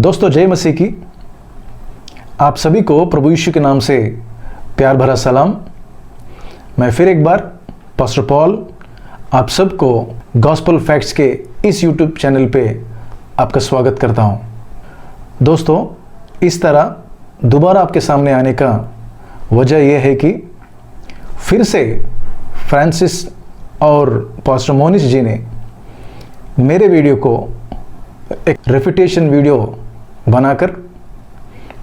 दोस्तों, जय मसीह की। आप सभी को प्रभु यीशु के नाम से प्यार भरा सलाम। मैं फिर एक बार पास्टर पॉल आप सबको गॉस्पेल फैक्ट्स के इस यूट्यूब चैनल पे आपका स्वागत करता हूं। दोस्तों, इस तरह दोबारा आपके सामने आने का वजह यह है कि फिर से फ्रांसिस और पास्टर मोनिश जी ने मेरे वीडियो को एक रेफिटेशन वीडियो बनाकर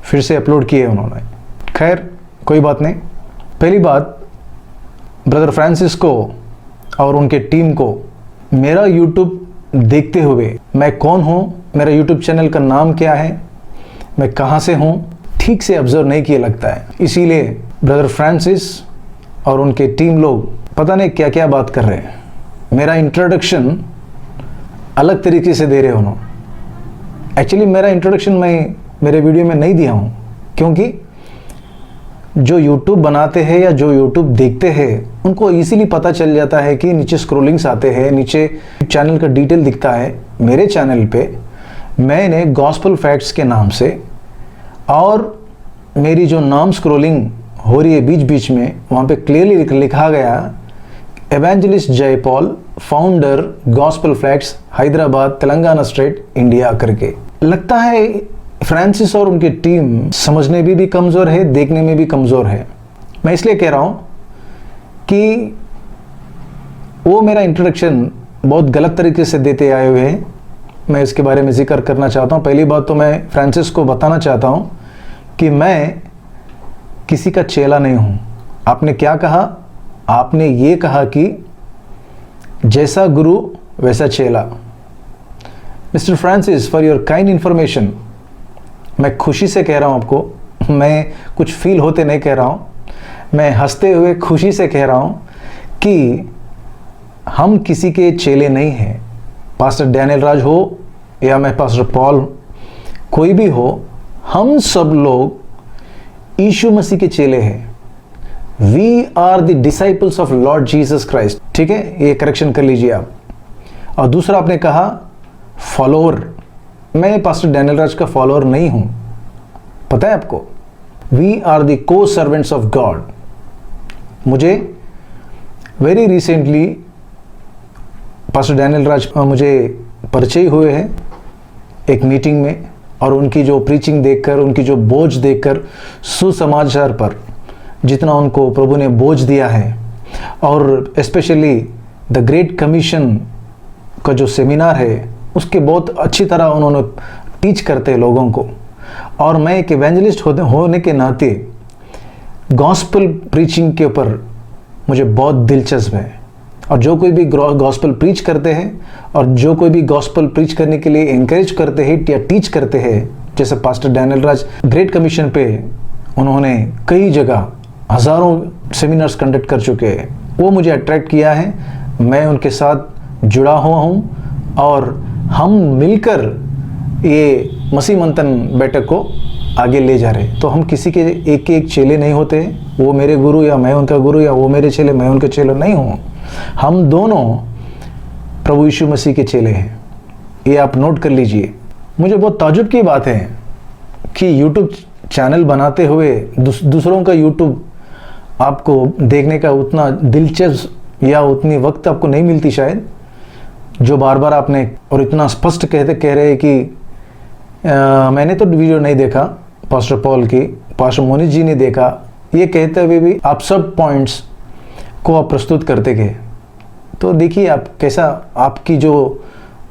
फिर से अपलोड किए उन्होंने। खैर, कोई बात नहीं। पहली बात, ब्रदर फ्रांसिस को और उनके टीम को मेरा यूट्यूब देखते हुए मैं कौन हूँ, मेरा यूट्यूब चैनल का नाम क्या है, मैं कहाँ से हूँ, ठीक से ऑब्जर्व नहीं किया लगता है। इसीलिए ब्रदर फ्रांसिस और उनके टीम लोग पता नहीं क्या क्या बात कर रहे हैं। मेरा इंट्रोडक्शन अलग तरीके से दे रहे उन्होंने। एक्चुअली मेरा इंट्रोडक्शन मैं मेरे वीडियो में नहीं दिया हूँ, क्योंकि जो यूट्यूब बनाते हैं या जो यूट्यूब देखते हैं उनको इजीली पता चल जाता है कि नीचे स्क्रोलिंग्स आते हैं, नीचे चैनल का डिटेल दिखता है। मेरे चैनल पे मैंने गॉस्पेल फैक्ट्स के नाम से, और मेरी जो नाम स्क्रोलिंग हो रही है बीच बीच में, वहाँ पे क्लियरली लिखा गया एवेंजलिस्ट जय Paul, founder gospel facts, Hyderabad, Telangana state, India करके। लगता है फ्रांसिस और उनकी टीम समझने में भी कमज़ोर है, देखने में भी कमज़ोर है। मैं इसलिए कह रहा हूँ कि वो मेरा इंट्रोडक्शन बहुत गलत तरीके से देते आए हुए हैं। मैं इसके बारे में जिक्र करना चाहता हूँ। पहली बात तो मैं फ्रांसिस को बताना चाहता हूँ कि मैं किसी का चेला नहीं हूँ। आपने क्या कहा? आपने ये कहा कि जैसा गुरु वैसा चेला। Mister Francis, for your kind information, मैं खुशी से कह रहा हूँ आपको, मैं कुछ फील होते नहीं कह रहा हूँ, मैं हंसते हुए खुशी से कह रहा हूँ कि हम किसी के चेले नहीं हैं। पास्टर डैनियल राज हो या मैं पास्टर पॉल, कोई भी हो, हम सब लोग यीशु मसीह के चेले हैं। We are the disciples of Lord Jesus Christ. ठीक है, ये करेक्शन कर लीजिए आप। और दूसरा, आपने कहा फॉलोअर। मैं पास्टर डैनियल राज का फॉलोअर नहीं हूं, पता है आपको। वी आर द को सर्वेंट्स ऑफ गॉड। मुझे वेरी रिसेंटली पास्टर डैनियल राज मुझे परिचय हुए हैं एक मीटिंग में, और उनकी जो प्रीचिंग देखकर, उनकी जो बोझ देखकर, सुसमाचार पर जितना उनको प्रभु ने बोझ दिया है, और स्पेशली द ग्रेट कमीशन का जो सेमिनार है उसके बहुत अच्छी तरह उन्होंने टीच करते हैं लोगों को। और मैं एक इवेंजलिस्ट होने के नाते गॉस्पेल प्रीचिंग के ऊपर मुझे बहुत दिलचस्प है। और जो कोई भी गॉस्पेल प्रीच करते हैं, और जो कोई भी गॉस्पेल प्रीच करने के लिए इनकरेज करते हैं या टीच करते हैं, जैसे पास्टर डैनियल राज ग्रेट कमीशन पे उन्होंने कई जगह हज़ारों सेमिनार्स कंडक्ट कर चुके हैं, वो मुझे अट्रैक्ट किया है। मैं उनके साथ जुड़ा हुआ हूँ, और हम मिलकर ये मसीह मंथन बैठक को आगे ले जा रहे। तो हम किसी के एक चेले नहीं होते। वो मेरे गुरु या मैं उनका गुरु, या वो मेरे चेले मैं उनके चेले नहीं हूँ। हम दोनों प्रभु यीशु मसीह के चेले हैं। ये आप नोट कर लीजिए। मुझे बहुत ताज्जुब की बात है कि यूट्यूब चैनल बनाते हुए दूसरों का यूट्यूब आपको देखने का उतना दिलचस्प या उतनी वक्त आपको नहीं मिलती शायद, जो बार बार आपने और इतना स्पष्ट कह रहे हैं कि मैंने तो वीडियो नहीं देखा पास्टर पॉल की, पास्टर मोनिश जी ने देखा, ये कहते हुए भी आप सब पॉइंट्स को आप प्रस्तुत करते गए। तो देखिए आप कैसा, आपकी जो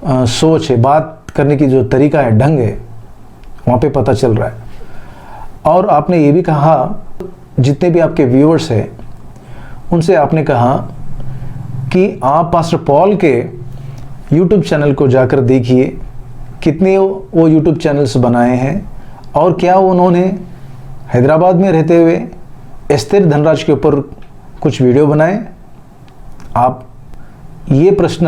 सोच है, बात करने की जो तरीका है, ढंग है, वहाँ पे पता चल रहा है। और आपने ये भी कहा, जितने भी आपके व्यूअर्स हैं उनसे आपने कहा कि आप पास्टर पॉल के यूट्यूब चैनल को जाकर देखिए, कितने वो यूट्यूब चैनल्स बनाए हैं, और क्या उन्होंने हैदराबाद में रहते हुए स्थिर धनराज के ऊपर कुछ वीडियो बनाए। आप ये प्रश्न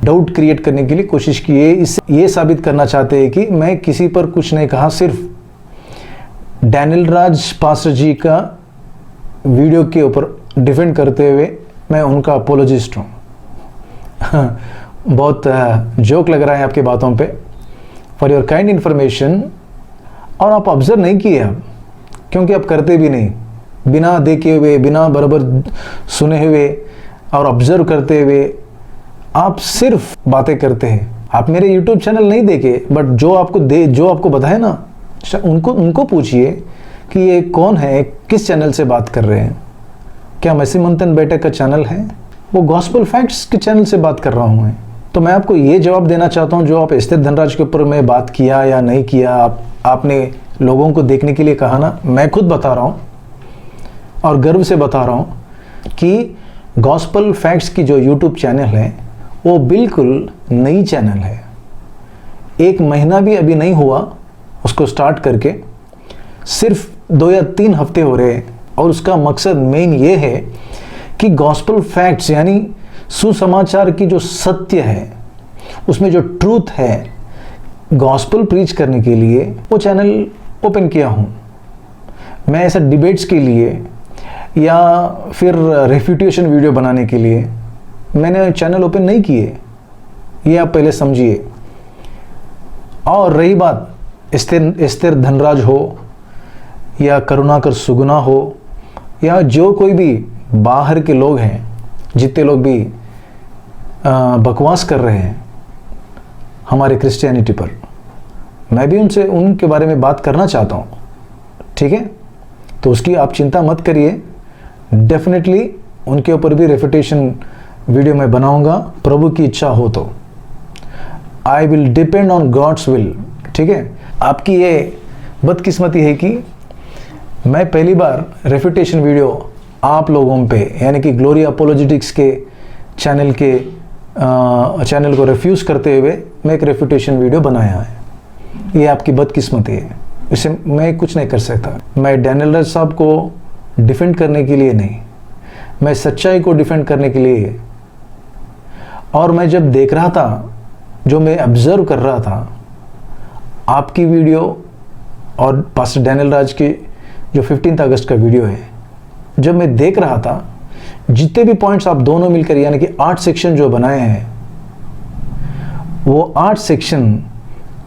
डाउट क्रिएट करने के लिए कोशिश किए, इससे ये साबित करना चाहते हैं कि मैं किसी पर कुछ नहीं कहा, सिर्फ डैनियल राज पास्टर जी का वीडियो के ऊपर डिफेंड करते हुए मैं उनका अपोलॉजिस्ट हूँ। बहुत जोक लग रहा है आपकी बातों पे। फॉर योर काइंड इन्फॉर्मेशन, और आप ऑब्जर्व नहीं किए आप, क्योंकि आप करते भी नहीं, बिना देखे हुए, बिना बराबर सुने हुए और ऑब्जर्व करते हुए आप सिर्फ बातें करते हैं। आप मेरे YouTube चैनल नहीं देखे, बट जो आपको बताए ना, उनको पूछिए कि ये कौन है, किस चैनल से बात कर रहे हैं। क्या मसी मंथन बेटे का चैनल है? वो गॉस्पल फैक्ट्स के चैनल से बात कर रहा हूँ मैं। तो मैं आपको ये जवाब देना चाहता हूँ, जो आप एस्तेर धनराज के ऊपर में बात किया या नहीं किया, आपने लोगों को देखने के लिए कहा ना, मैं खुद बता रहा हूँ और गर्व से बता रहा हूँ कि गॉस्पल फैक्ट्स की जो YouTube चैनल है वो बिल्कुल नई चैनल है। 1 महीना भी अभी नहीं हुआ उसको स्टार्ट करके, सिर्फ 2 या 3 हफ्ते हो रहे हैं। और उसका मकसद मेन ये है कि गॉस्पल फैक्ट्स यानी सुसमाचार की जो सत्य है, उसमें जो ट्रूथ है, गॉस्पल प्रीच करने के लिए वो चैनल ओपन किया हूँ। मैं ऐसा डिबेट्स के लिए या फिर रेफ्यूटेशन वीडियो बनाने के लिए मैंने चैनल ओपन नहीं किए, ये आप पहले समझिए। और रही बात एस्तेर धनराज हो या करुणाकर सुगुना हो या जो कोई भी बाहर के लोग हैं, जितने लोग भी बकवास कर रहे हैं हमारे क्रिश्चियनिटी पर, मैं भी उनके बारे में बात करना चाहता हूँ, ठीक है? तो उसकी आप चिंता मत करिए, डेफिनेटली उनके ऊपर भी रेफ्यूटेशन वीडियो मैं बनाऊंगा, प्रभु की इच्छा हो तो। I will depend on God's will, ठीक है? आपकी ये बदकिस्मती है कि मैं पहली बार रेफ्यूटेशन वीडियो आप लोगों पे, यानी कि ग्लोरी अपोलोजेटिक्स के चैनल को रिफ्यूज़ करते हुए मैं एक रेफ्यूटेशन वीडियो बनाया है। ये आपकी बदकिस्मती है, इसे मैं कुछ नहीं कर सकता। मैं डैनियल राज साहब को डिफेंड करने के लिए नहीं, मैं सच्चाई को डिफेंड करने के लिए। और मैं जब देख रहा था, जो मैं ऑब्जर्व कर रहा था आपकी वीडियो और पास्टर डैनियल राज की जो 15 अगस्त का वीडियो है, जब मैं देख रहा था, जितने भी पॉइंट्स आप दोनों मिलकर यानी कि 8 सेक्शन जो बनाए हैं, वो 8 सेक्शन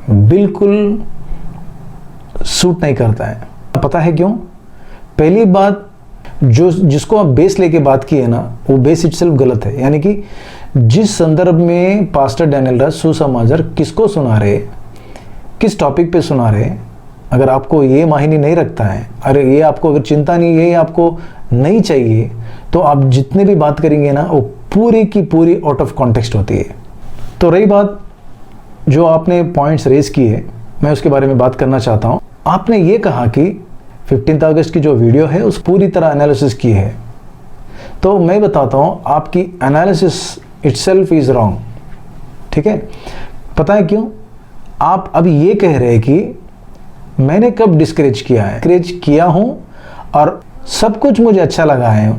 बिल्कुल सूट नहीं करता है। पता है क्यों? पहली बात, जिसको आप बेस लेके बात की है ना, वो बेस इटसेल्फ गलत है। यानी कि जिस संदर्भ में पास्टर डैनियल राज सुसमाचार किसको सुना रहे, किस टॉपिक पे सुना रहे, अगर आपको ये मायने नहीं रखता है, अरे ये आपको अगर चिंता नहीं, ये आपको नहीं चाहिए, तो आप जितने भी बात करेंगे ना, वो पूरी की पूरी आउट ऑफ कॉन्टेक्स्ट होती है। तो रही बात जो आपने पॉइंट्स रेज किए, मैं उसके बारे में बात करना चाहता हूँ। आपने ये कहा कि 15 अगस्त की जो वीडियो है उस पूरी तरह एनालिसिस की है, तो मैं बताता हूँ आपकी एनालिसिस इटसेल्फ इज रॉन्ग, ठीक है? पता है क्यों? आप अभी ये कह रहे हैं कि मैंने कब डिस्करेज किया है? डिस्करेज किया हूँ और सब कुछ मुझे अच्छा लगा है,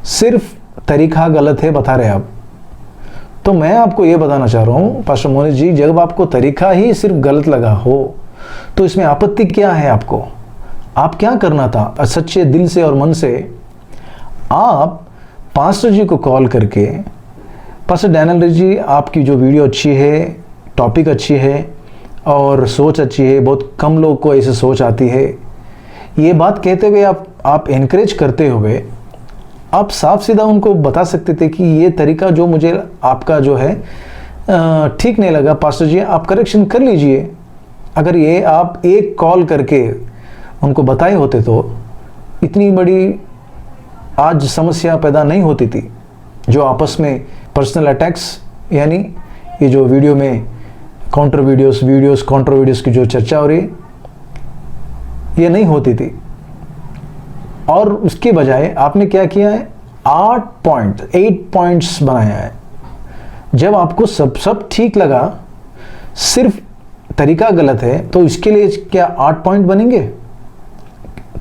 सिर्फ तरीका गलत है बता रहे आप। तो मैं आपको ये बताना चाह रहा हूँ पास्टर मोनिश जी, जब आपको तरीका ही सिर्फ गलत लगा हो तो इसमें आपत्ति क्या है आपको? आप क्या करना था? सच्चे दिल से और मन से आप पास्टर जी को कॉल करके, पास्टर डैनियल जी आपकी जो वीडियो अच्छी है, टॉपिक अच्छी है और सोच अच्छी है, बहुत कम लोग को ऐसे सोच आती है, ये बात कहते हुए आप एनकरेज करते हुए आप साफ सीधा उनको बता सकते थे कि ये तरीका जो मुझे आपका जो है ठीक नहीं लगा, पास्टर जी आप करेक्शन कर लीजिए। अगर ये आप एक कॉल करके उनको बताए होते तो इतनी बड़ी आज समस्या पैदा नहीं होती थी, जो आपस में पर्सनल अटैक्स, यानी ये जो वीडियो में काउंटर वीडियोस काउंटर वीडियोस की जो चर्चा हो रही है, ये नहीं होती थी। और उसके बजाय आपने क्या किया है? 8 पॉइंट्स बनाया है। जब आपको सब ठीक लगा, सिर्फ तरीका गलत है, तो इसके लिए क्या 8 पॉइंट बनेंगे?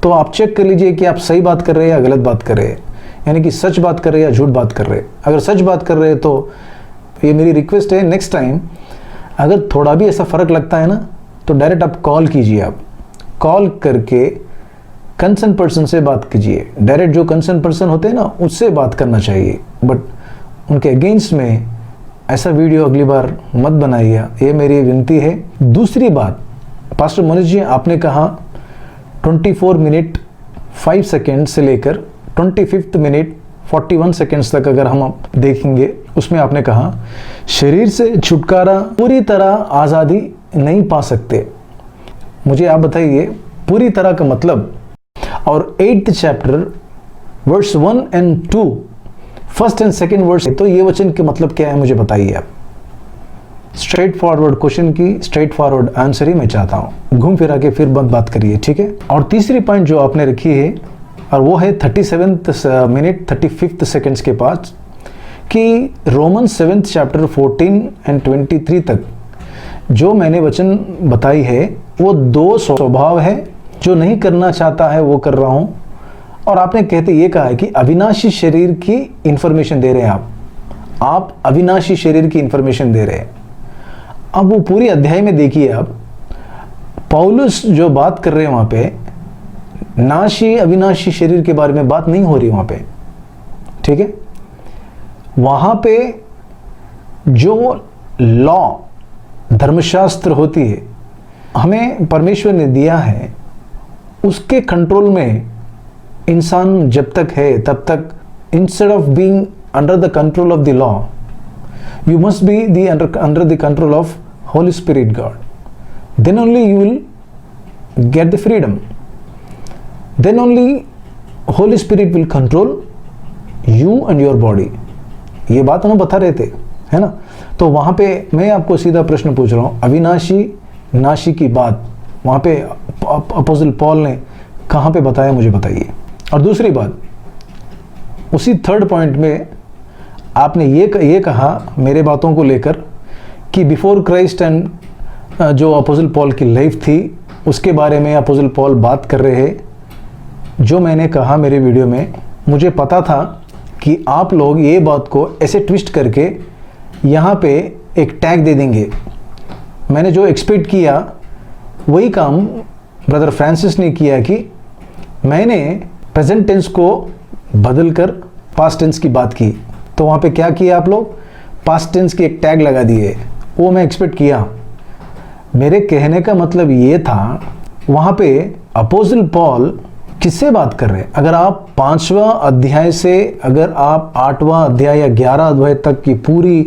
तो आप चेक कर लीजिए कि आप सही बात कर रहे हैं या गलत बात कर रहे हैं, यानी कि सच बात कर रहे हैं या झूठ बात कर रहे हैं। अगर सच बात कर रहे हैं तो ये मेरी रिक्वेस्ट है, नेक्स्ट टाइम अगर थोड़ा भी ऐसा फ़र्क लगता है ना, तो डायरेक्ट आप कॉल कीजिए। आप कॉल करके कंसर्न पर्सन से बात कीजिए। डायरेक्ट जो कंसर्न पर्सन होते हैं ना, उससे बात करना चाहिए, बट उनके अगेंस्ट में ऐसा वीडियो अगली बार मत बनाइए, ये मेरी विनती है। दूसरी बात, पास्टर मनोज जी, आपने कहा 24 मिनट 5 सेकेंड से लेकर 25 मिनट 41 सेकेंड्स तक अगर हम देखेंगे, उसमें आपने कहा शरीर से छुटकारा पूरी तरह आज़ादी नहीं पा सकते। मुझे आप बताइए पूरी तरह का मतलब। और 8th chapter verse 1 and 2, first and second verse, तो ये वचन के मतलब क्या है मुझे बताइए आप। स्ट्रेट फॉरवर्ड क्वेश्चन की स्ट्रेट फॉरवर्ड आंसर ही मैं चाहता हूँ, घूम फिरा के फिर बात करिए, ठीक है। और तीसरी पॉइंट जो आपने रखी है, और वो है 37 मिनट 35 सेकेंड्स के पास, कि रोमन 7th चैप्टर 14 and 23 तक जो मैंने वचन बताई है, वो 2 स्वभाव है, जो नहीं करना चाहता है वो कर रहा हूँ। और आपने कहते ये कहा है कि अविनाशी शरीर की इंफॉर्मेशन दे रहे हैं आप अविनाशी शरीर की इंफॉर्मेशन दे रहे हैं। अब वो पूरी अध्याय में देखिए आप, पौलुस जो बात कर रहे हैं वहाँ पे नाशी अविनाशी शरीर के बारे में बात नहीं हो रही वहाँ पे, ठीक है। वहाँ पे जो लॉ धर्मशास्त्र होती है, हमें परमेश्वर ने दिया है, उसके कंट्रोल में इंसान जब तक है तब तक, instead of being under the control of the law, you must be the under the control of Holy Spirit God, then only you will get the freedom, then only Holy Spirit will control you and your body. ये बात उन्होंने बता रहे थे, है ना। तो वहाँ पे मैं आपको सीधा प्रश्न पूछ रहा हूँ, अविनाशी नाशी की बात वहाँ पे अपोस्टल पॉल ने कहाँ पे बताया, मुझे बताइए। और दूसरी बात, उसी 3rd पॉइंट में आपने ये कहा मेरे बातों को लेकर कि बिफोर क्राइस्ट एंड जो अपोस्टल पॉल की लाइफ थी, उसके बारे में अपोस्टल पॉल बात कर रहे हैं। जो मैंने कहा मेरे वीडियो में, मुझे पता था कि आप लोग ये बात को ऐसे ट्विस्ट करके यहाँ पे एक टैग दे देंगे। मैंने जो एक्सपेक्ट किया वही काम ब्रदर फ्रांसिस ने किया कि मैंने प्रेजेंट टेंस को बदलकर पास्ट टेंस की बात की। तो वहाँ पे क्या किया आप लोग, पास्ट टेंस की एक टैग लगा दिए। वो मैं एक्सपेक्ट किया। मेरे कहने का मतलब ये था, वहाँ पे अपोस्टल पॉल किससे बात कर रहे हैं। अगर आप 5वां अध्याय से, अगर आप 8वां अध्याय या 11 अध्याय तक की पूरी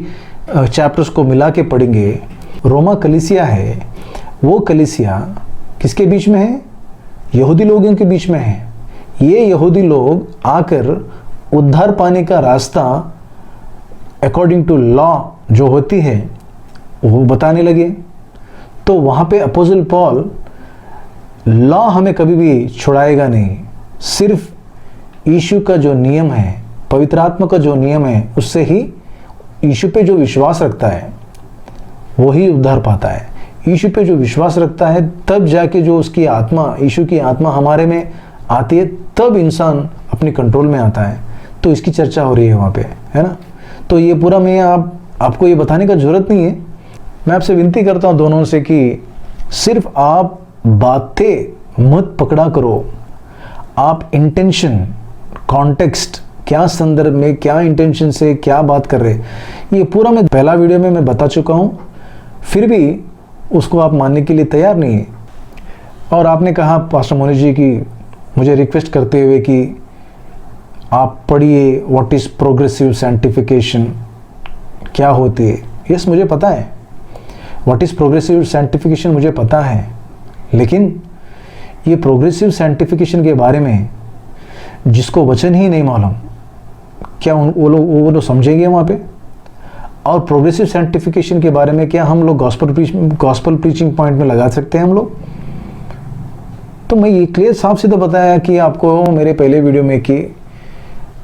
चैप्टर्स को मिला के पढ़ेंगे, रोमा कलीसिया है, वो कलीसिया किसके बीच में है, यहूदी लोगों के बीच में है। ये यहूदी लोग आकर उद्धार पाने का रास्ता अकॉर्डिंग टू लॉ जो होती है वो बताने लगे। तो वहाँ पे अपोस्टल पॉल, लॉ हमें कभी भी छुड़ाएगा नहीं, सिर्फ यीशु का जो नियम है, पवित्र आत्मा का जो नियम है, उससे ही यीशु पे जो विश्वास रखता है वो ही उद्धार पाता है। यीशु पे जो विश्वास रखता है, तब जाके जो उसकी आत्मा, यीशु की आत्मा हमारे में आती है, तब इंसान अपने कंट्रोल में आता है। तो इसकी चर्चा हो रही है वहाँ पे, है ना। तो ये पूरा मैं आपको ये बताने का जरूरत नहीं है। मैं आपसे विनती करता हूँ दोनों से कि सिर्फ आप बातें मत पकड़ा करो, आप इंटेंशन, कॉन्टेक्स्ट, क्या संदर्भ में, क्या इंटेंशन से क्या बात कर रहे, ये पूरा मैं पहला वीडियो में मैं बता चुका हूँ, फिर भी उसको आप मानने के लिए तैयार नहीं है। और आपने कहा पास्टर मोनी जी की मुझे रिक्वेस्ट करते हुए कि आप पढ़िए व्हाट इज़ प्रोग्रेसिव साइंटिफिकेशन, क्या होती है। यस, मुझे पता है व्हाट इज़ प्रोग्रेसिव साइंटिफिकेशन, मुझे पता है। लेकिन ये प्रोग्रेसिव साइंटिफिकेशन के बारे में जिसको वचन ही नहीं मालूम, क्या वो लोग समझेंगे वहाँ पे। और प्रोग्रेसिव साइंटिफिकेशन के बारे में क्या हम लोग गॉस्पल प्रीचिंग पॉइंट में लगा सकते हैं हम लोग। तो मैं ये क्लियर साफ सीधा बताया कि आपको मेरे पहले वीडियो में कि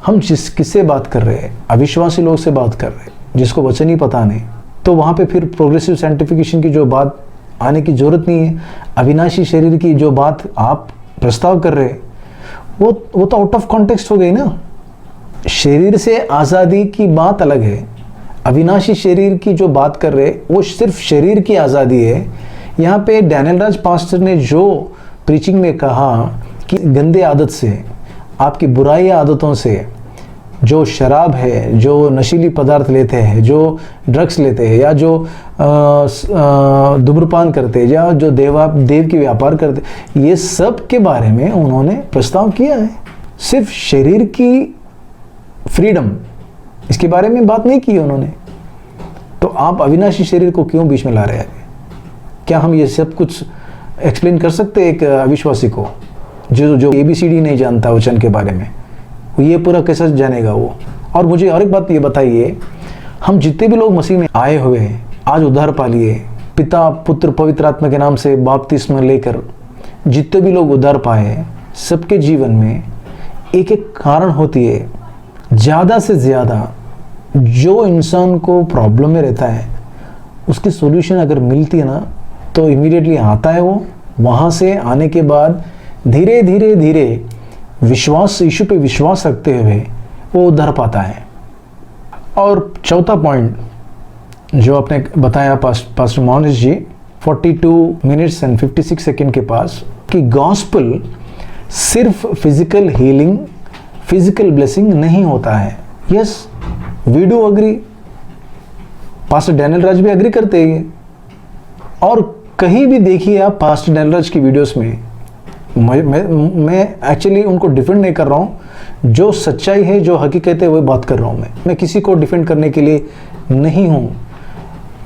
हम किससे बात कर रहे हैं, अविश्वासी लोग से बात कर रहे हैं जिसको वचन ही पता नहीं। तो वहाँ पे फिर प्रोग्रेसिव साइंटिफिकेशन की जो बात आने की जरूरत नहीं है। अविनाशी शरीर की जो बात आप प्रस्ताव कर रहे हैं वो तो आउट ऑफ कॉन्टेक्स्ट हो गई ना। शरीर से आज़ादी की बात अलग है, अविनाशी शरीर की जो बात कर रहे वो सिर्फ शरीर की आज़ादी है। यहाँ पे डैनियल राज पास्टर ने जो प्रीचिंग में कहा कि गंदे आदत से, आपकी बुराई आदतों से जो शराब है, जो नशीली पदार्थ लेते हैं, जो ड्रग्स लेते हैं, या जो धूम्रपान करते हैं, या जो देव की व्यापार करते, ये सब के बारे में उन्होंने प्रस्ताव किया है। सिर्फ शरीर की फ्रीडम, इसके बारे में बात नहीं की उन्होंने। तो आप अविनाशी शरीर को क्यों बीच में ला रहे हैं? क्या हम ये सब कुछ एक्सप्लेन कर सकते हैं एक अविश्वासी को, जो ABCD नहीं जानता वचन के बारे में? ये पूरा कैसे जानेगा वो? और मुझे और एक बात ये बताइए, हम जितने भी लोग मसीह में आए हुए हैं, आज उद्धार पा लिए, पिता पुत्र पवित्र आत्मा के नाम से बपतिस्मा लेकर जितने भी लोग उद्धार पाए, सबके जीवन में एक एक कारण होती है। ज़्यादा से ज़्यादा जो इंसान को प्रॉब्लम में रहता है, उसकी सॉल्यूशन अगर मिलती है ना, तो इमीडिएटली आता है वो। वहाँ से आने के बाद धीरे धीरे धीरे विश्वास, यीशु पे विश्वास रखते हुए वो उद्धार पाता है। और चौथा पॉइंट जो आपने बताया pastor Monish ji, 42 minutes and 56 second के पास, कि गॉस्पल सिर्फ फिजिकल हीलिंग, फिजिकल ब्लेसिंग नहीं होता है। Yes, we do agree, pastor Daniel Raj भी अग्री करते हैं। और कहीं भी देखिए आप पास्टर डैनियल राज की वीडियोस में, मैं एक्चुअली उनको डिफेंड नहीं कर रहा हूँ, जो सच्चाई है, जो हकीकत है, वही बात कर रहा हूँ। मैं किसी को डिफेंड करने के लिए नहीं हूँ।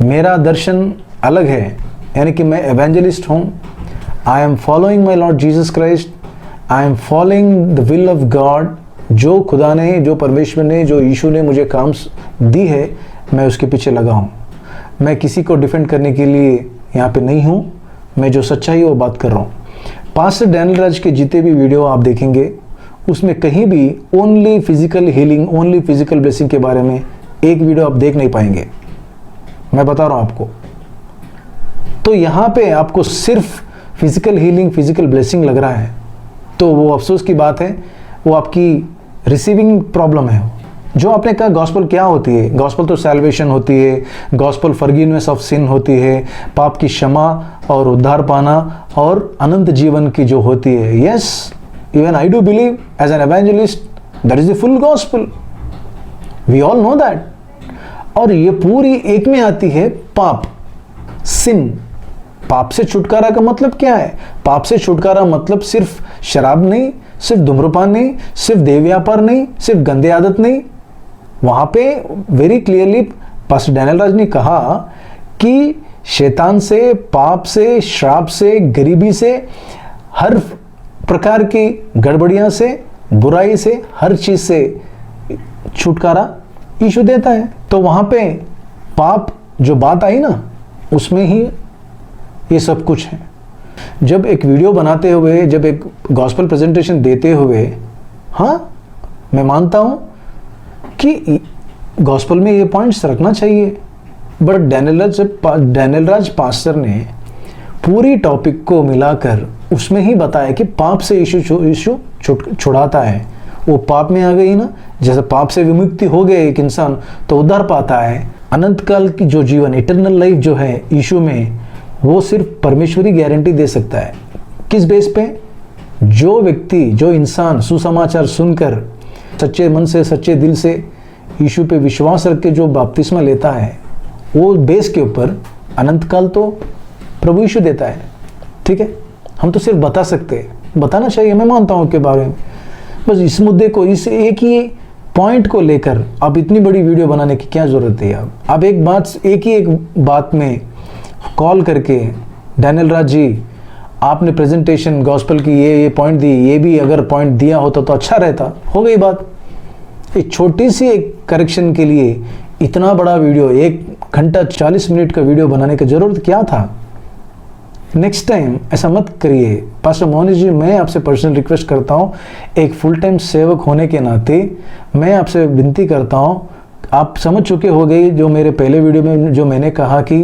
मेरा दर्शन अलग है, यानी कि मैं एवेंजलिस्ट हूँ। I am following my lord Jesus Christ, I am following the will of God. जो खुदा ने, जो परमेश्वर ने, जो यीशु ने मुझे काम दी है, मैं उसके पीछे लगा हूँ। मैं किसी को डिफेंड करने के लिए यहाँ पे नहीं हूँ। मैं जो सच्चाई है वो बात कर रहा हूँ। पास्टर डैनियल राज के जितने भी वीडियो आप देखेंगे, उसमें कहीं भी only physical healing, only physical blessing के बारे में एक वीडियो आप देख नहीं पाएंगे। मैं बता रहा हूँ आपको। तो यहाँ पे आपको सिर्फ फिजिकल हीलिंग, फिजिकल ब्लेसिंग लग रहा है, तो वो अफसोस की बात है, वो आपकी रिसीविंग प्रॉब्लम है। जो आपने कहा गॉस्पल क्या होती है? गॉस्पल तो सैल्वेशन होती है, गॉस्पल फॉरगिवनेस ऑफ सिन होती है, पाप की क्षमा और उद्धार पाना और अनंत जीवन की जो होती है। Yes, even I do believe as an evangelist that is the full gospel, we all know that. और ये पूरी एक में आती है पाप, सिन। पाप से छुटकारा का मतलब क्या है? पाप से छुटकारा मतलब सिर्फ शराब नहीं, सिर्फ धूम्रपान नहीं, सिर्फ देह व्यापार नहीं, सिर्फ गंदे आदत नहीं। वहां पे वेरी क्लियरली पास्टर डैनियल राज ने कहा कि शैतान से, पाप से, श्राप से, गरीबी से, हर प्रकार की गड़बड़ियां से, बुराई से, हर चीज से छुटकारा यीशु देता है। तो वहां पे पाप जो बात आई ना, उसमें ही ये सब कुछ है। जब एक वीडियो बनाते हुए, जब एक गॉस्पेल प्रेजेंटेशन देते हुए, हाँ मैं मानता हूं कि गॉस्पेल में ये पॉइंट्स रखना चाहिए, बट डैनियल राज पास्टर ने पूरी टॉपिक को मिलाकर उसमें ही बताया कि पाप से यीशु छुड़ाता है। वो पाप में आ गई ना, जैसे पाप से विमुक्ति हो गए एक इंसान, तो उद्धार पाता है। अनंत काल की जो जीवन, इटर्नल लाइफ जो है यीशु में, वो सिर्फ परमेश्वरी गारंटी दे सकता है। किस बेस पे? जो व्यक्ति, जो इंसान सुसमाचार सुनकर सच्चे मन से, सच्चे दिल से यीशु पे विश्वास रख के जो बपतिस्मा लेता है, वो बेस के ऊपर अनंत काल तो प्रभु यीशु देता है। ठीक है, हम तो सिर्फ बता सकते हैं, बताना चाहिए, मैं मानता हूँ के बारे में। बस इस मुद्दे को, इस एक ही पॉइंट को लेकर अब इतनी बड़ी वीडियो बनाने की क्या जरूरत है? अब एक ही बात में कॉल करके, डैनियल राज जी आपने प्रेजेंटेशन गॉस्पेल की ये पॉइंट दी, ये भी अगर पॉइंट दिया होता तो अच्छा रहता, हो गई बात। एक छोटी सी एक करेक्शन के लिए इतना बड़ा वीडियो, 1 घंटा 40 मिनट का वीडियो बनाने की जरूरत क्या था? नेक्स्ट टाइम ऐसा मत करिए। पास्टर मोनिश जी, मैं आपसे पर्सनल रिक्वेस्ट करता हूँ, एक फुल टाइम सेवक होने के नाते मैं आपसे विनती करता हूँ। आप समझ चुके हो गए जो मेरे पहले वीडियो में जो मैंने कहा कि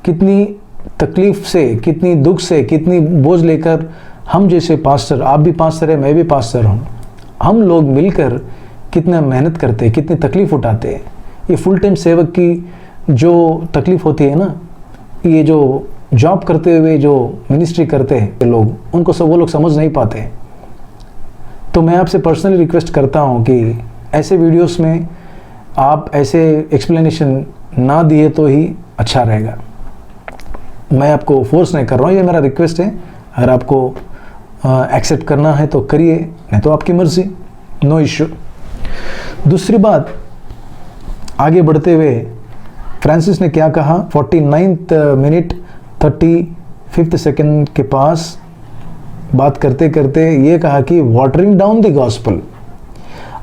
कितनी तकलीफ से, कितनी दुख से, कितनी बोझ लेकर हम जैसे पास्टर, आप भी पास्टर है, मैं भी पास्टर हूँ, हम लोग मिलकर कितना मेहनत करते हैं, कितनी तकलीफ उठाते हैं। ये फुल टाइम सेवक की जो तकलीफ होती है ना, ये जो जॉब करते हुए जो मिनिस्ट्री करते हैं लोग, उनको सब वो लोग समझ नहीं पाते। तो मैं आपसे पर्सनली रिक्वेस्ट करता हूँ कि ऐसे वीडियोस में आप ऐसे एक्सप्लेनेशन ना दिए तो ही अच्छा रहेगा। मैं आपको फोर्स नहीं कर रहा हूँ, ये मेरा रिक्वेस्ट है। अगर आपको एक्सेप्ट करना है तो करिए, नहीं तो आपकी मर्जी, नो इश्यू। दूसरी बात, आगे बढ़ते हुए फ्रांसिस ने क्या कहा, 49th मिनट 35th सेकंड के पास बात करते करते ये कहा कि वाटरिंग डाउन द गॉस्पल।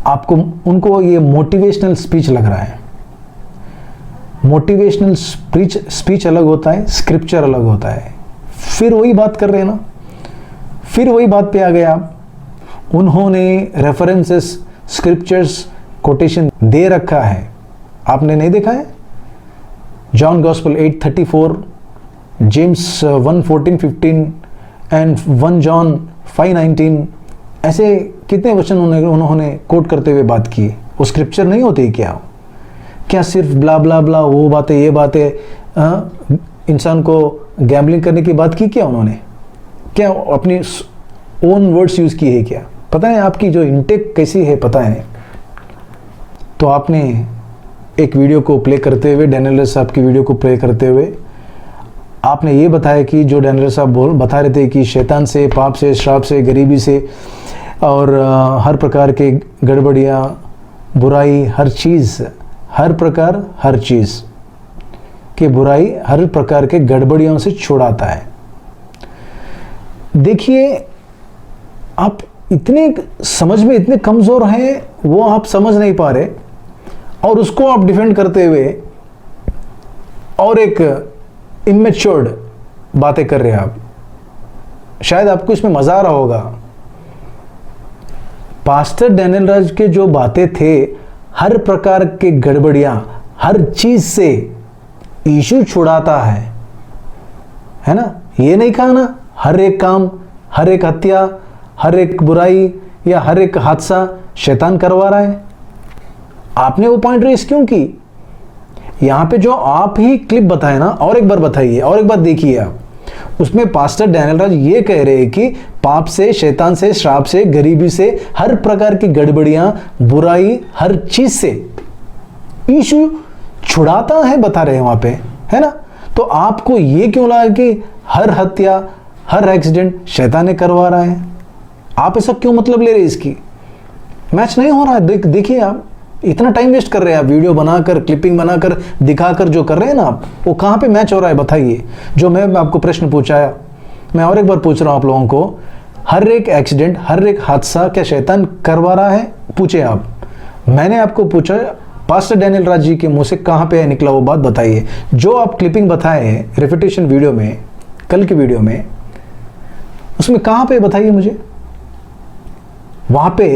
आपको उनको ये मोटिवेशनल स्पीच लग रहा है। मोटिवेशनल स्पीच अलग होता है, स्क्रिप्चर अलग होता है। फिर वही बात कर रहे हैं ना, फिर वही बात पे आ गए आप। उन्होंने रेफरेंसेस, स्क्रिप्चर्स, कोटेशन दे रखा है, आपने नहीं देखा है? John gospel 8:34, James 1:14-15 and 1 John 5:19, ऐसे कितने वचन उन्होंने कोट करते हुए बात की। वो स्क्रिप्चर नहीं होती क्या सिर्फ ब्ला ब्ला ब्ला वो बातें, ये बातें, इंसान को गैम्बलिंग करने की बात की क्या उन्होंने? क्या अपनी ओन वर्ड्स यूज़ की है क्या? पता है आपकी जो इंटेक कैसी है, पता है। तो आपने एक वीडियो को प्ले करते हुए, डैनियल साहब की वीडियो को प्ले करते हुए आपने ये बताया कि जो डैनियल साहब बता रहे थे कि शैतान से, पाप से, श्राप से, गरीबी से और हर प्रकार के गड़बड़ियाँ, बुराई, हर चीज़, हर प्रकार, हर चीज़ की बुराई, हर प्रकार के गड़बड़ियों से छुड़ाता है। देखिए, आप इतने समझ में इतने कमज़ोर हैं, वो आप समझ नहीं पा रहे, और उसको आप डिफेंड करते हुए और एक इमेच्योर्ड बातें कर रहे हैं आप। शायद आपको इसमें मजा आ रहा होगा। पास्टर डैनियल राज के जो बातें थे, हर प्रकार के गड़बड़ियां, हर चीज से यीशु छुड़ाता है ना? ये नहीं कहा ना हर एक काम, हर एक हत्या, हर एक बुराई या हर एक हादसा शैतान करवा रहा है। आपने वो पॉइंट रेस क्यों की? यहां पे जो आप ही क्लिप बताए ना, और एक बार बताइए, और एक बार देखिए आप। उसमें पास्टर डैनियल राज ये कह रहे हैं कि पाप से, शैतान से, श्राप से, गरीबी से, हर प्रकार की गड़बड़ियां, बुराई, हर चीज से यीशु छुड़ाता है, बता रहे हैं वहां पे, है ना? तो आपको ये क्यों लगा कि हर हत्या, हर एक्सीडेंट शैतान ने करवा रहा है? आप ऐसा क्यों मतलब ले रहे हैं? इसकी मैच नहीं हो रहा है। देखिए, आप इतना टाइम वेस्ट कर रहे हैं, आप वीडियो बनाकर, क्लिपिंग बनाकर, दिखाकर जो कर रहे हैं ना आप, वो कहाँ पे मैच हो रहा है बताइए। जो मैं आपको प्रश्न पूछाया, मैं और एक बार पूछ रहा हूँ आप लोगों को, हर एक एक्सीडेंट, हर एक हादसा क्या शैतान करवा रहा है? पूछे आप। मैंने आपको पूछा, पास्टर डैनियल राज जी के मुंह से कहाँ पे निकला वो बात बताइए। जो आप क्लिपिंग बताए हैं रेपिटेशन वीडियो में, कल की वीडियो में, उसमें कहाँ पे बताइए मुझे। वहां पे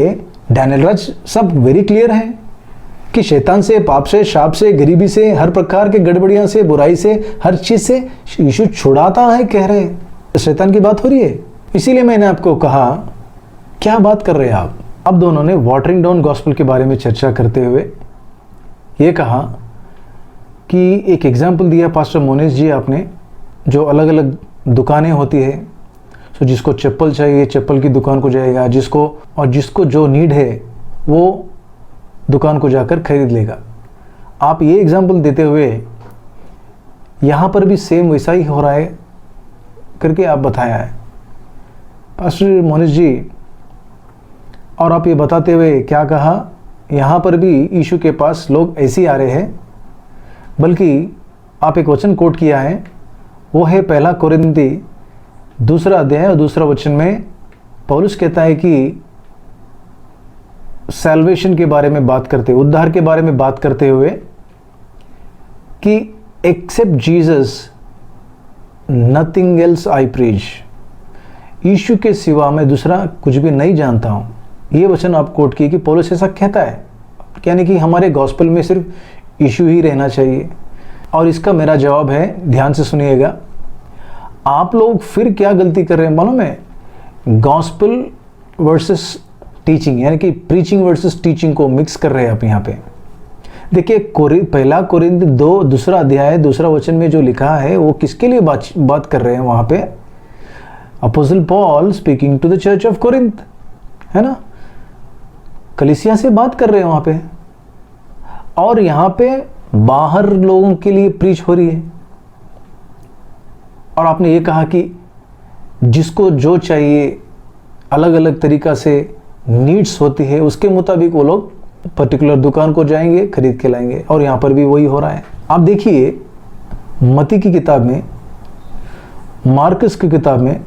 डैनियल राज सब वेरी क्लियर है कि शैतान से, पाप से, श्राप से, गरीबी से, हर प्रकार के गड़बड़ियां से, बुराई से, हर चीज से यीशु छुड़ाता है, कह रहे हैं। शैतान की बात हो रही है। इसीलिए मैंने आपको कहा, क्या बात कर रहे हैं आप? अब दोनों ने वाटरिंग डाउन गॉस्पेल के बारे में चर्चा करते हुए ये कहा कि एक एग्जाम्पल दिया पास्टर मोनेश जी आपने, जो अलग अलग दुकानें होती है, तो जिसको चप्पल चाहिए चप्पल की दुकान को जाएगा, जिसको जो नीड है वो दुकान को जाकर खरीद लेगा। आप ये एग्जाम्पल देते हुए यहाँ पर भी सेम वैसा ही हो रहा है करके आप बताया है पास्टर मोनेश जी। और आप ये बताते हुए क्या कहा, यहाँ पर भी यीशु के पास लोग ऐसे ही आ रहे हैं, बल्कि आप एक वचन कोट किया है, वो है 1 कोरिन्थी 2 अध्याय और 2 वचन में पौलुस कहता है कि सैल्वेशन के बारे में बात करते, उद्धार के बारे में बात करते हुए कि accept Jesus nothing else I preach, यीशु के सिवा मैं दूसरा कुछ भी नहीं जानता हूँ। ये वचन आप कोट किए कि पौलुस ऐसा कहता है, यानी कि हमारे गॉस्पेल में सिर्फ यीशु ही रहना चाहिए। और इसका मेरा जवाब है, ध्यान से सुनिएगा, आप लोग फिर क्या गलती कर रहे हैं मालूम है? गॉस्पेल वर्सेस टीचिंग, यानी कि प्रीचिंग वर्सेस टीचिंग को मिक्स कर रहे हैं आप यहाँ पे। देखिए, 1 कोरिन्थ 2 अध्याय 2 वचन में जो लिखा है वो किसके लिए बात कर रहे हैं वहाँ पे? Apostle Paul speaking to the church of Corinth, है ना? कलीसिया से बात कर रहे हैं वहाँ पे, और यहाँ पे बाहर लोगों के लिए प्रीच हो रही है। और आपने ये कहा कि जिसको जो चाहिए, अलग अलग तरीक़ा से नीड्स होती है, उसके मुताबिक वो लोग पर्टिकुलर दुकान को जाएंगे, खरीद के लाएंगे। और यहाँ पर भी वही हो रहा है। आप देखिए मत्ती की किताब में, मार्कस की किताब में,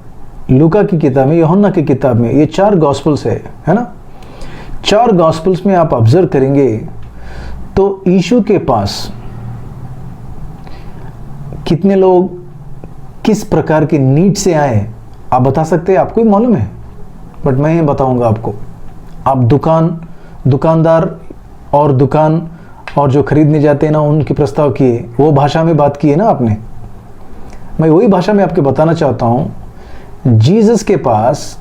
लूका की किताब में, यूहन्ना की किताब में, ये 4 गॉस्पल्स है ना। 4 गॉस्पल्स में आप ऑब्जर्व करेंगे तो यीशु के पास कितने लोग किस प्रकार के नीड से आए, आप बता सकते हैं? आपको ही मालूम है, बट मैं ये बताऊंगा आपको। आप दुकानदार और दुकान और जो खरीदने जाते हैं ना, उनके प्रस्ताव किए, वो भाषा में बात की है ना आपने। मैं वही भाषा में आपके बताना चाहता हूं, जीसस के पास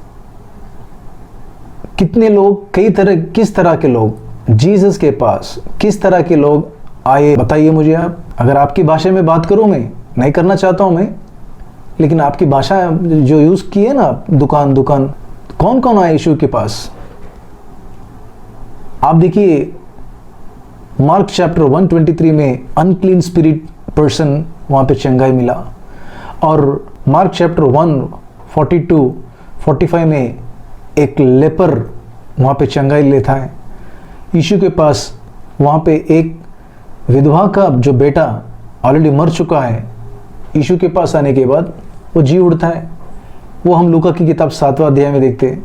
कितने लोग, किस तरह के लोग जीसस के पास किस तरह के लोग आए, बताइए मुझे आप। अगर आपकी भाषा में बात करूं, मैं नहीं करना चाहता हूं मैं, लेकिन आपकी भाषा जो यूज की है ना, दुकान, कौन कौन आए यीशु के पास? आप देखिए मार्क चैप्टर 123 में अनक्लीन स्पिरिट पर्सन वहां पे चंगाई मिला, और मार्क चैप्टर 1:42-45 में एक लेपर वहां पे चंगाई लेता है। यीशु के पास वहां पे एक विधवा का जो बेटा ऑलरेडी मर चुका है, यीशु के पास आने के बाद वो जी उठता है। वो हम लूका की किताब 7वां अध्याय में देखते हैं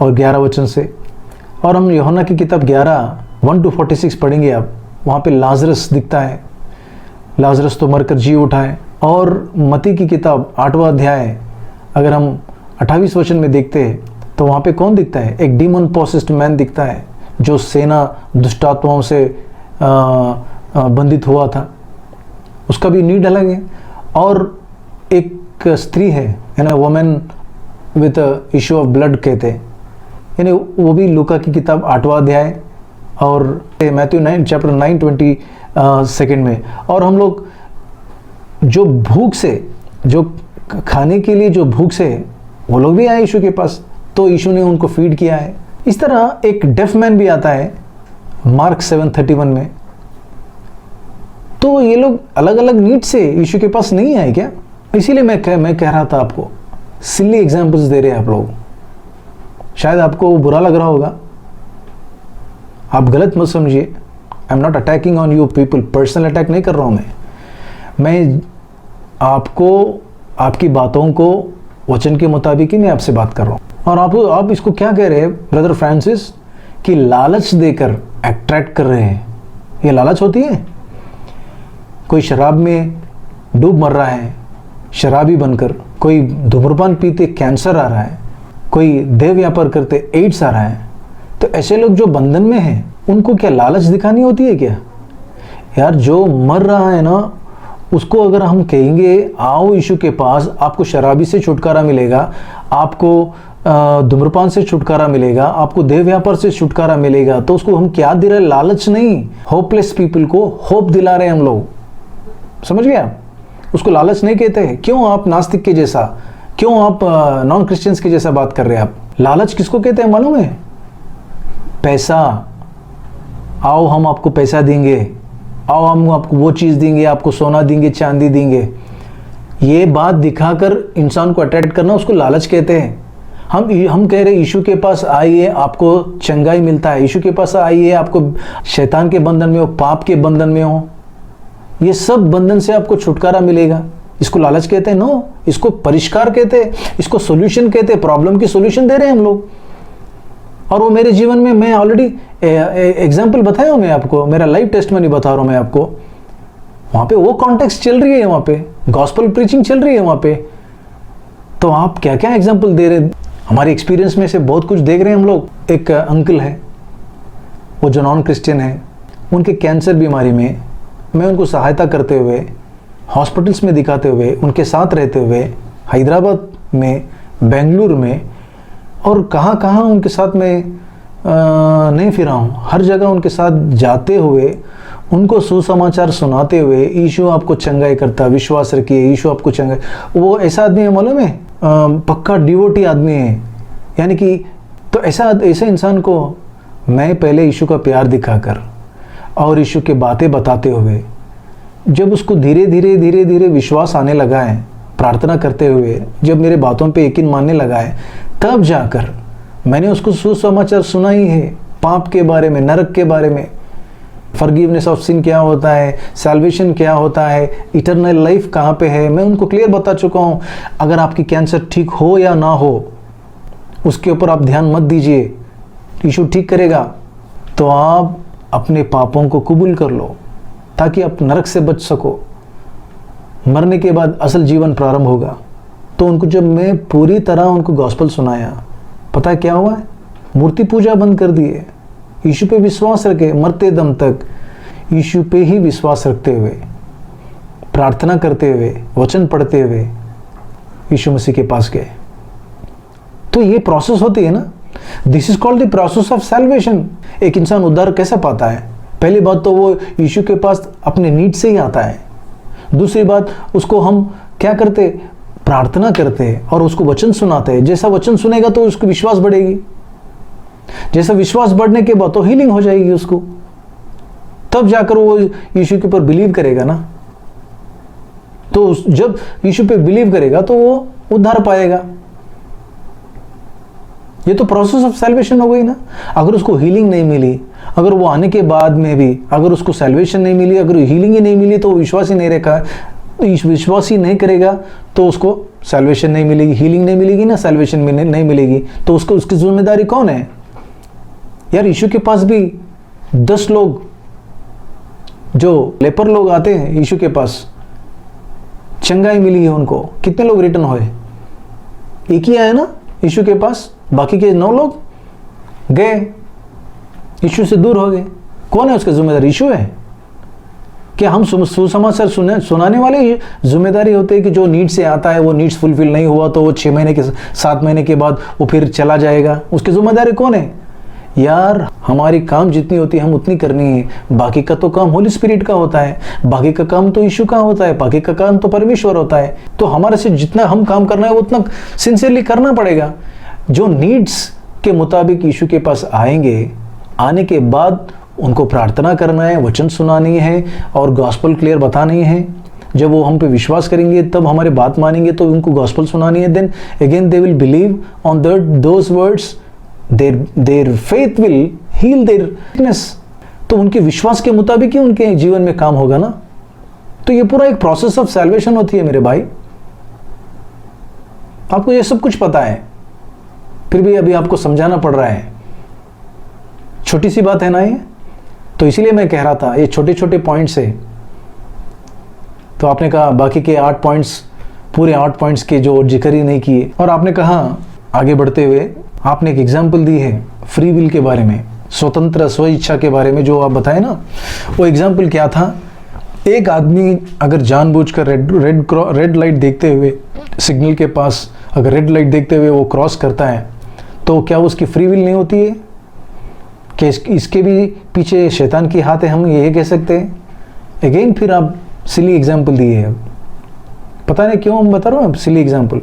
और 11 वचन से, और हम यूहन्ना की किताब 11:1-46 पढ़ेंगे आप। वहाँ पे लाजरस दिखता है, लाजरस तो मरकर जी उठा है। और मत्ती की किताब 8वां अध्याय अगर हम 28 वचन में देखते हैं तो वहाँ पे कौन दिखता है? एक डीमन पोसेस्ड मैन दिखता है, जो सेना दुष्टात्माओं से बंधित हुआ था, उसका भी नीड अलग है। और एक स्त्री है ना, women with issue of blood कहते हैं, यानी वो भी लूका की किताब 8वां अध्याय और मैथ्यू 9 चैप्टर 9:22 में। और हम लोग जो भूख से, जो खाने के लिए जो भूख से, वो लोग भी आए यीशु के पास, तो यीशु ने उनको फीड किया है। इस तरह एक डेफ मैन भी आता है मार्क 7:31 में। तो ये लोग अलग अलग नीड से यीशु के पास नहीं आए क्या? इसीलिए मैं कह रहा था आपको, सिली एग्जाम्पल्स दे रहे हैं आप लोग। शायद आपको वो बुरा लग रहा होगा, आप गलत मत समझिए। I am not attacking on you people, personal attack नहीं कर रहा हूं मैं आपको, आपकी बातों को वचन के मुताबिक ही मैं आपसे बात कर रहा हूं। और आप इसको क्या कह रहे हैं ब्रदर फ्रांसिस, कि लालच देकर अट्रैक्ट कर रहे हैं। ये लालच होती है? कोई शराब में डूब मर रहा है शराबी बनकर, कोई धूम्रपान पीते कैंसर आ रहा है, कोई देह व्यापार करते एड्स आ रहा है, तो ऐसे लोग जो बंधन में हैं उनको क्या लालच दिखानी होती है क्या? यार जो मर रहा है ना, उसको अगर हम कहेंगे आओ यीशु के पास, आपको शराबी से छुटकारा मिलेगा, आपको धूम्रपान से छुटकारा मिलेगा, आपको देह व्यापार से छुटकारा मिलेगा, तो उसको हम क्या दे रहे हैं? लालच नहीं, होपलेस पीपल को होप दिला रहे हैं हम लोग। समझ गए आप? उसको लालच नहीं कहते हैं। क्यों आप नास्तिक के जैसा, क्यों आप नॉन क्रिश्चियंस के जैसा बात कर रहे हैं आप? लालच किसको कहते हैं मालूम है? पैसा। आओ हम आपको पैसा देंगे, आओ हम आपको वो चीज़ देंगे, आपको सोना देंगे, चांदी देंगे। ये बात दिखाकर इंसान को अट्रैक्ट करना, उसको लालच कहते हैं। हम कह रहे यीशु के पास आइए, आपको चंगाई मिलता है। यीशु के पास आइए, आपको शैतान के बंधन में हो, पाप के बंधन में हो, ये सब बंधन से आपको छुटकारा मिलेगा। इसको लालच कहते हैं? नो, इसको परिष्कार कहते हैं, इसको सॉल्यूशन कहते हैं। प्रॉब्लम की सॉल्यूशन दे रहे हैं हम लोग। और वो मेरे जीवन में, मैं ऑलरेडी एग्जाम्पल बताया हूं मैं आपको, मेरा लाइव टेस्टमनी बता रहा हूं मैं आपको। वहां पे वो कॉन्टेक्स्ट चल रही है, वहां पे गॉस्पेल प्रीचिंग चल रही है वहां पे। तो आप क्या क्या एग्जाम्पल दे रहे हैं? हमारे एक्सपीरियंस में से बहुत कुछ देख रहे हैं हम लोग। एक अंकल है, वो जो नॉन क्रिश्चियन है, उनके कैंसर बीमारी में मैं उनको सहायता करते हुए, हॉस्पिटल्स में दिखाते हुए, उनके साथ रहते हुए, हैदराबाद में, बेंगलुरु में, और कहाँ कहाँ उनके साथ मैं नहीं फिरा हूँ, हर जगह उनके साथ जाते हुए, उनको सुसमाचार सुनाते हुए, यीशु आपको चंगाई करता, विश्वास रखिए, यीशु आपको चंगाई। वो ऐसा आदमी है मालूम है, पक्का डिवोटी आदमी है। यानी कि तो ऐसे इंसान को मैं पहले यीशु का प्यार दिखाकर और यीशु के बातें बताते हुए जब उसको धीरे धीरे धीरे धीरे विश्वास आने लगा है, प्रार्थना करते हुए जब मेरे बातों पे यकीन मानने लगा है, तब जाकर मैंने उसको सुसमाचार सुनाई है पाप के बारे में, नरक के बारे में, फॉरगिवनेस ऑफ सिन क्या होता है, सैल्वेशन क्या होता है, इटर्नल लाइफ कहाँ पे है, मैं उनको क्लियर बता चुका हूँ। अगर आपकी कैंसर ठीक हो या ना हो उसके ऊपर आप ध्यान मत दीजिए, यीशु ठीक करेगा। तो आप अपने पापों को कबूल कर लो ताकि आप नरक से बच सको, मरने के बाद असल जीवन प्रारंभ होगा। तो उनको जब मैं पूरी तरह उनको गॉस्पेल सुनाया, पता है क्या हुआ है? मूर्ति पूजा बंद कर दिए, यीशु पे विश्वास रखे, मरते दम तक यीशु पे ही विश्वास रखते हुए, प्रार्थना करते हुए, वचन पढ़ते हुए यीशु मसीह के पास गए। तो ये प्रोसेस होती है ना, this is called the process of salvation. एक इंसान उद्धार कैसे पाता है? पहली बात तो वो यीशु के पास अपने नीड से ही आता है। दूसरी बात, उसको हम क्या करते? प्रार्थना करते और उसको वचन सुनाते हैं। जैसा वचन सुनेगा तो उसको विश्वास बढ़ेगी, जैसा विश्वास बढ़ने के बाद तो हीलिंग हो जाएगी उसको, तब जाकर वो यीशु के ऊपर बिलीव करेगा ना। तो जब यीशु पे बिलीव करेगा तो वो उद्धार पाएगा। ये तो प्रोसेस ऑफ सैल्वेशन हो गई ना। अगर उसको हीलिंग नहीं मिली, अगर वो आने के बाद में भी अगर उसको सैल्वेशन नहीं मिली, अगर हीलिंग ही नहीं मिली, तो विश्वास ही नहीं रखा, विश्वास ही नहीं करेगा तो उसको सैल्वेशन नहीं मिलेगी, हीलिंग नहीं मिलेगी ना, सैल्वेशन नहीं मिलेगी। तो उसको उसकी जिम्मेदारी कौन है? यार यीशु के पास भी 10 लोग जो लेपर लोग आते हैं यीशु के पास, चंगाई मिली है उनको, कितने लोग रिटर्न हुए? एक ही आया ना यीशु के पास, बाकी के 9 लोग गए, यीशु से दूर हो गए। कौन है उसका जिम्मेदार? यीशु है। क्या हम सुसमाचार सुनाने वाले जिम्मेदारी होते हैं कि जो नीड से आता है वो नीड्स फुलफिल नहीं हुआ तो वो 6 महीने के 7 महीने के बाद वो फिर चला जाएगा? उसकी जिम्मेदारी कौन है? यार हमारी काम जितनी होती है हम उतनी करनी है, बाकी का तो काम होली स्पिरिट का होता है, बाकी का काम तो यीशु का होता है, बाकी का काम तो परमेश्वर होता है। तो हमारे से जितना हम काम करना है उतना सिंसियरली करना पड़ेगा। जो नीड्स के मुताबिक यीशु के पास आएंगे, आने के बाद उनको प्रार्थना करना है, वचन सुनानी है और गॉस्पेल क्लियर बतानी है। जब वो हम पे विश्वास करेंगे तब हमारे बात मानेंगे तो उनको गॉस्पेल सुनानी है। Then again they will believe on those words, their faith will heal their weakness. तो उनके विश्वास के मुताबिक ही उनके जीवन में काम होगा ना। तो ये पूरा एक प्रोसेस ऑफ सैल्वेशन होती है मेरे भाई। आपको ये सब कुछ पता है, फिर भी अभी आपको समझाना पड़ रहा है। छोटी सी बात है ना ये, तो इसीलिए मैं कह रहा था ये छोटे छोटे पॉइंट्स है। तो आपने कहा बाकी के 8 पॉइंट्स, पूरे 8 पॉइंट्स के जो जिक्र ही नहीं किए। और आपने कहा आगे बढ़ते हुए आपने एक एग्जाम्पल दी है फ्री विल के बारे में, स्वतंत्र स्व इच्छा के बारे में जो आप बताए ना। वो एग्जाम्पल क्या था? एक आदमी अगर जानबूझकर रेड लाइट देखते हुए, सिग्नल के पास अगर रेड लाइट देखते हुए वो क्रॉस करता है तो क्या उसकी फ्री विल नहीं होती है? कि इसके भी पीछे शैतान की हाथ है, हम ये कह सकते हैं? अगेन फिर आप सिली एग्जाम्पल दिए हैं। पता नहीं क्यों हम बता रहा हूँ सिली एग्जाम्पल।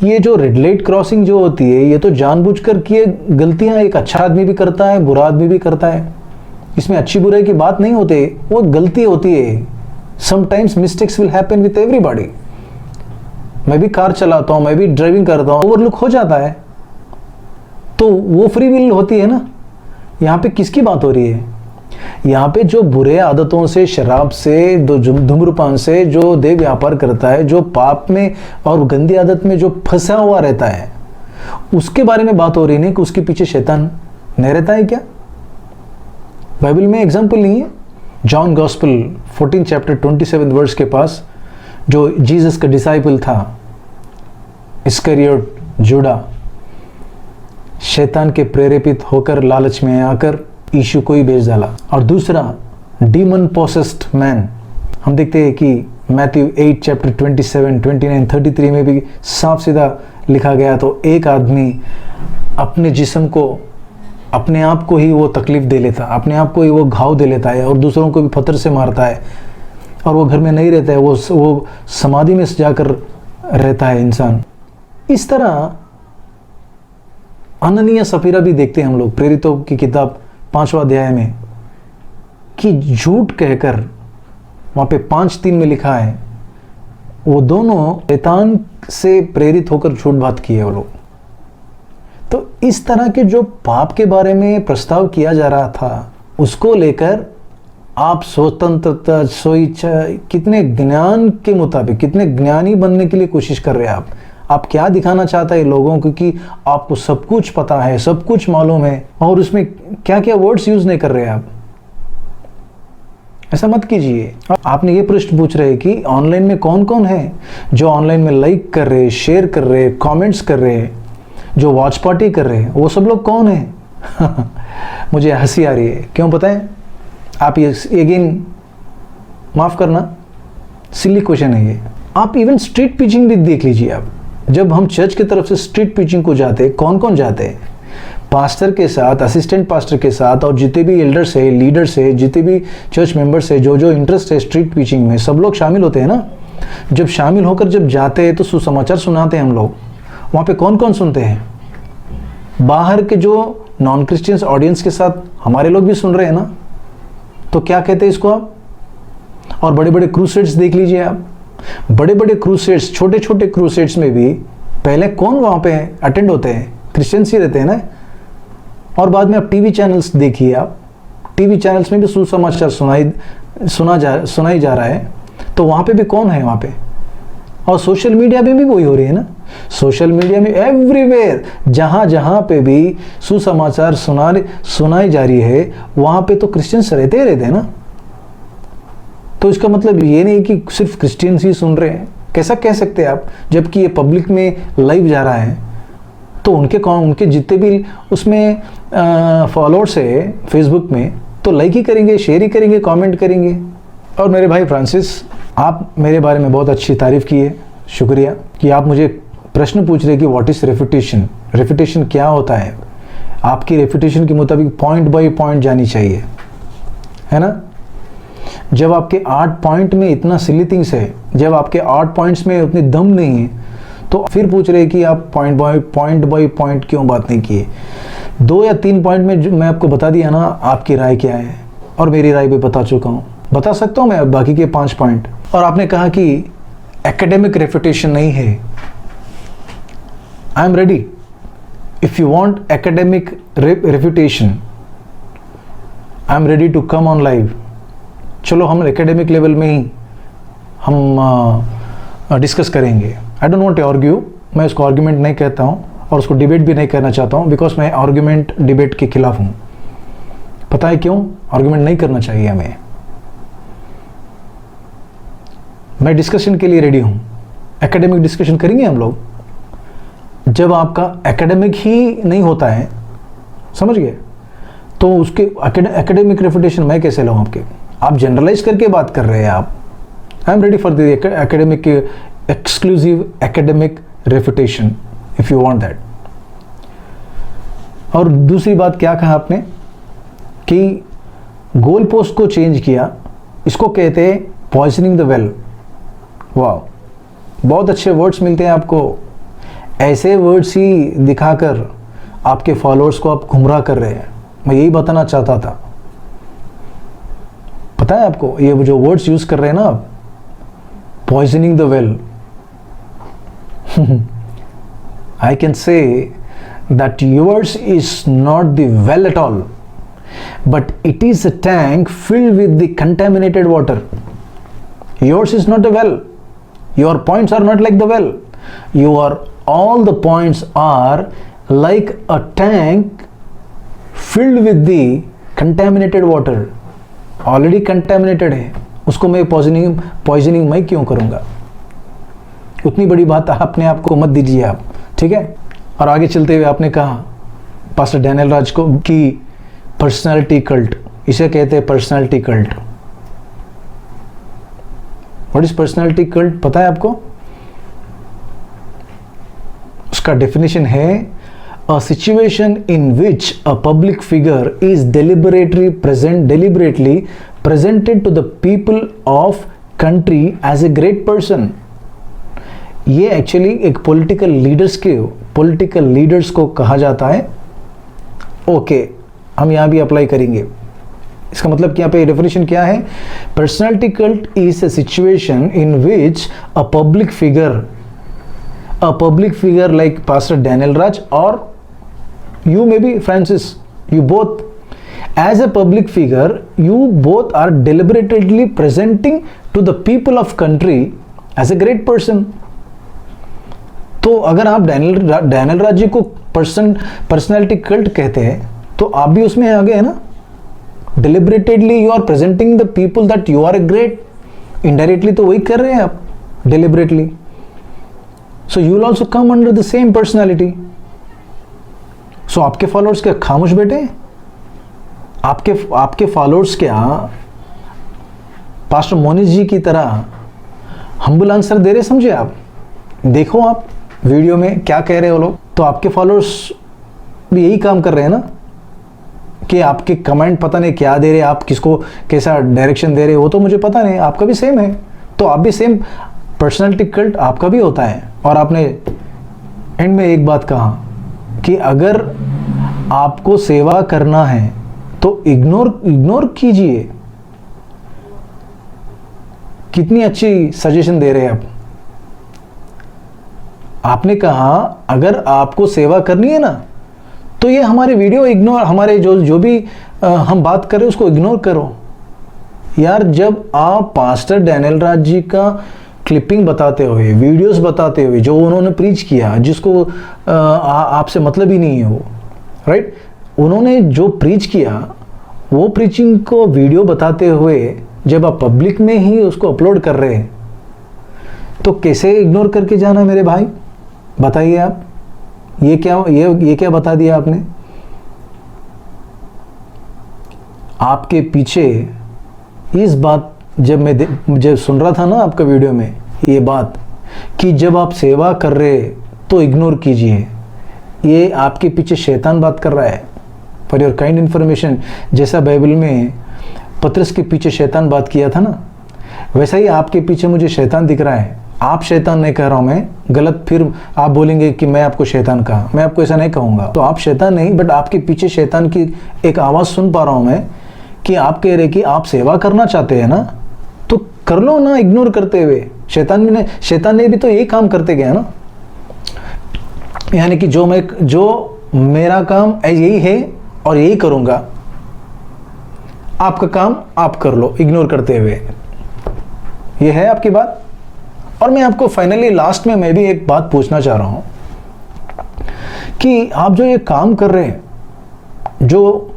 ये जो रेड लाइट क्रॉसिंग जो होती है ये तो जानबूझकर किए गलतियां एक अच्छा आदमी भी करता है, बुरा आदमी भी करता है। इसमें अच्छी बुराई की बात नहीं होती, वो गलती होती है। Sometimes mistakes will happen with everybody. मैं भी कार चलाता हूँ, मैं भी ड्राइविंग करता हूँ, ओवरलुक हो जाता है, तो वो फ्री विल होती है ना। यहाँ पे किसकी बात हो रही है? यहाँ पे जो बुरे आदतों से, शराब से, धूम्रपान से जो देह व्यापार करता है, जो पाप में और गंदी आदत में जो फंसा हुआ रहता है, उसके बारे में बात हो रही नहीं कि उसके पीछे शैतान नहीं रहता है क्या? बाइबल में एग्जाम्पल नहीं है? जॉन गॉस्पेल 14 चैप्टर 27 वर्स के पास जो जीसस का डिसाइपल था इस्करियोट जूडा, शैतान के प्रेरित होकर लालच में आकर यीशु को ही बेच डाला। और दूसरा डीमन पोसेस्ड मैन, हम देखते हैं कि मैथ्यू 8 चैप्टर 27, 29, 33 में भी साफ सीधा लिखा गया। तो एक आदमी अपने जिस्म को, अपने आप को ही वो तकलीफ दे लेता, अपने आप को ही वो घाव दे लेता है और दूसरों को भी पत्थर से मारता है, और वो घर में नहीं रहता है, वो समाधि में जाकर रहता है इंसान। इस तरह अननिया सफीरा भी देखते हैं हम लोग प्रेरितों की किताब 5वां अध्याय में, कि झूठ कहकर वहाँ पे 5:3 में लिखा है वो दोनों शैतान से प्रेरित होकर झूठ बात किए वो लोग। तो इस तरह के जो पाप के बारे में प्रस्ताव किया जा रहा था उसको लेकर आप स्वतंत्रता स्वेच्छा कितने ज्ञान के मुताबिक कितने ज्ञानी बनने के लिए कोशिश कर रहे हैं आप क्या दिखाना चाहता है लोगों को कि आपको सब कुछ पता है, सब कुछ मालूम है, और उसमें क्या क्या वर्ड्स यूज नहीं कर रहे आप। ऐसा मत कीजिए। आपने ये प्रश्न पूछ रहे कि ऑनलाइन में कौन कौन है जो ऑनलाइन में लाइक कर रहे, शेयर कर रहे, कमेंट्स कर रहे, जो वॉच पार्टी कर रहे, वो सब लोग कौन है? मुझे हंसी आ रही है। क्यों पता है? आप ये अगेन माफ करना, सिली क्वेश्चन है ये। आप इवन स्ट्रीट पिचिंग भी देख लीजिए। आप जब हम चर्च की तरफ से स्ट्रीट पिचिंग को जाते, कौन कौन जाते हैं? पास्टर के साथ, असिस्टेंट पास्टर के साथ, और जितने भी एल्डर्स है, लीडर्स है, जितने भी चर्च मेंबर्स है, जो जो इंटरेस्ट है स्ट्रीट पिचिंग में, सब लोग शामिल होते हैं ना। जब शामिल होकर जब जाते हैं तो सुसमाचार सुनाते हैं हम लोग। वहाँ पे कौन कौन सुनते हैं? बाहर के जो नॉन क्रिश्चियंस ऑडियंस के साथ हमारे लोग भी सुन रहे हैं ना। तो क्या कहते हैं इसको आप? और बड़े बड़े क्रूसेड्स देख लीजिए आप। बड़े बड़े क्रूसेड्स, छोटे छोटे क्रूसेड्स में भी पहले कौन वहाँ पे अटेंड होते हैं? क्रिश्चियंस ही रहते हैं ना। और बाद में आप टीवी चैनल्स देखिए, आप टीवी चैनल्स में भी सुसमाचार सुनाई जा रहा है। तो वहाँ पे भी कौन है वहाँ पे? और सोशल मीडिया में भी वही हो रही है ना। सोशल मीडिया में एवरीवेयर, जहाँ जहाँ पे भी सुसमाचार सुनाई जा रही है, वहाँ पे तो क्रिश्चियंस रहते हैं ना। तो इसका मतलब ये नहीं कि सिर्फ क्रिश्चियंस ही सुन रहे हैं। कैसा कह सकते हैं आप? जबकि ये पब्लिक में लाइव जा रहा है तो उनके जितने भी उसमें फॉलोअर्स है फेसबुक में, तो लाइक ही करेंगे, शेयर ही करेंगे, कमेंट करेंगे। और मेरे भाई फ्रांसिस, आप मेरे बारे में बहुत अच्छी तारीफ की है। शुक्रिया कि आप मुझे प्रश्न पूछ रहे कि व्हाट इज रेपुटेशन। रेपुटेशन क्या होता है? आपकी रेपुटेशन के मुताबिक पॉइंट बाय पॉइंट जानी चाहिए, है ना। जब आपके 8 पॉइंट में इतना सिली थिंग्स है, जब आपके 8 पॉइंट्स में उतनी दम नहीं है, तो फिर पूछ रहे कि आप पॉइंट बाय पॉइंट क्यों बात नहीं किए। 2 या 3 पॉइंट में मैं आपको बता दिया ना आपकी राय क्या है, और मेरी राय भी बता चुका हूँ। बता सकता हूँ मैं बाकी के 5 पॉइंट। और आपने कहा कि एकेडमिक रेपुटेशन नहीं है। I am ready. If you want academic reputation, I am ready to come on live. चलो हम एकेडमिक लेवल में ही हम डिस्कस करेंगे। I don't want to argue. मैं उसको आर्ग्यूमेंट नहीं कहता हूँ और उसको डिबेट भी नहीं करना चाहता हूँ, बिकॉज मैं आर्ग्यूमेंट डिबेट के खिलाफ हूँ। पता है क्यों? आर्ग्यूमेंट नहीं करना चाहिए हमें। मैं डिस्कशन के लिए रेडी हूँ। एकेडमिक डिस्कशन करेंगे हम लोग। जब आपका एकेडमिक ही नहीं होता है, समझ गए, तो उसके एकेडमिक रेपुटेशन मैं कैसे लाऊं आपके? आप जनरलाइज करके बात कर रहे हैं आप। आई am ready for the academic exclusive academic reputation if you want that. और दूसरी बात क्या कहा आपने कि गोल पोस्ट को चेंज किया, इसको कहते हैं पॉइजनिंग द वेल। वाह, बहुत अच्छे वर्ड्स मिलते हैं आपको। ऐसे वर्ड्स ही दिखाकर आपके फॉलोअर्स को आप गुमराह कर रहे हैं। मैं यही बताना चाहता था। पता है आपको, ये जो वर्ड्स यूज कर रहे हैं ना आप, poisoning the well, I can say that yours is not the well at all, but it is a tank filled with the contaminated water. Yours is not a well. Your points are not like the well. All the points are like a tank filled with the contaminated water. Already contaminated है, उसको मैं poisoning मैं क्यों करूँगा? उतनी बड़ी बात अपने आप को मत दीजिए आप, ठीक है। और आगे चलते हुए आपने कहा पास्टर डैनियल राज को कि पर्सनालिटी कल्ट, इसे कहते हैं personality cult. What is personality cult पता है आपको? उसका डेफिनेशन है a situation in which a public figure is deliberately presented to the people of country as a great person. ये एक्चुअली एक पॉलिटिकल लीडर्स को कहा जाता है। ओके, हम यहाँ भी अप्लाई करेंगे। इसका मतलब कि यहाँ पे डेफिनेशन क्या है? Personality cult is a situation in which a public figure like pastor Daniel Raj और you maybe Francis, you both as a public figure, you both are deliberately presenting to the people of country as a great person. तो अगर आप Daniel Raj ji को personality cult कहते हैं तो आप भी उसमें आगे है ना। deliberately you are presenting the people that you are a great, indirectly तो वही कर रहे हैं आप deliberately, so you will also come under the same personality. सो आपके फॉलोअर्स क्या खामोश बैठे? आपके फॉलोअर्स क्या पास्टर मोनिश जी की तरह हम्बल आंसर दे रहे? समझे आप, देखो आप वीडियो में क्या कह रहे हो लोग। तो आपके फॉलोअर्स भी यही काम कर रहे हैं ना कि आपके कमेंट पता नहीं क्या दे रहे, आप किसको कैसा डायरेक्शन दे रहे हो, वो तो मुझे पता नहीं। आपका भी सेम है, तो आप भी सेम पर्सनालिटी कल्ट आपका भी होता है। और आपने एंड में एक बात कहा कि अगर आपको सेवा करना है तो इग्नोर कीजिए। कितनी अच्छी सजेशन दे रहे हैं आप। आपने कहा अगर आपको सेवा करनी है ना तो ये हमारे वीडियो इग्नोर, हमारे जो भी हम बात कर रहे हैं उसको इग्नोर करो। यार जब आप पास्टर डैनियल राज जी का क्लिपिंग बताते हुए, वीडियोस बताते हुए, जो उन्होंने प्रीच किया, जिसको आपसे मतलब ही नहीं है वो, राइट, उन्होंने जो प्रीच किया वो प्रीचिंग को वीडियो बताते हुए जब आप पब्लिक में ही उसको अपलोड कर रहे हैं तो कैसे इग्नोर करके जाना मेरे भाई? बताइए आप। ये क्या बता दिया आपने? आपके पीछे इस बात जब सुन रहा था ना आपका वीडियो में ये बात कि जब आप सेवा कर रहे तो इग्नोर कीजिए, ये आपके पीछे शैतान बात कर रहा है। फॉर योर काइंड इन्फॉर्मेशन, जैसा बाइबल में पतरस के पीछे शैतान बात किया था ना, वैसा ही आपके पीछे मुझे शैतान दिख रहा है। आप शैतान नहीं कह रहा हूं मैं, गलत फिर आप बोलेंगे कि मैं आपको शैतान कहा। मैं आपको ऐसा नहीं कहूंगा। तो आप शैतान नहीं, बट आपके पीछे शैतान की एक आवाज़ सुन पा रहा हूं मैं कि आप कह रहे कि आप सेवा करना चाहते हैं ना तो कर लो ना, इग्नोर करते हुए। शैतान ने भी तो यही काम करते गया ना, यानी कि जो मेरा काम यही है और यही करूंगा, आपका काम आप कर लो इग्नोर करते हुए। ये है आपकी बात। और मैं आपको फाइनली लास्ट में मैं भी एक बात पूछना चाह रहा हूं कि आप जो ये काम कर रहे हैं, जो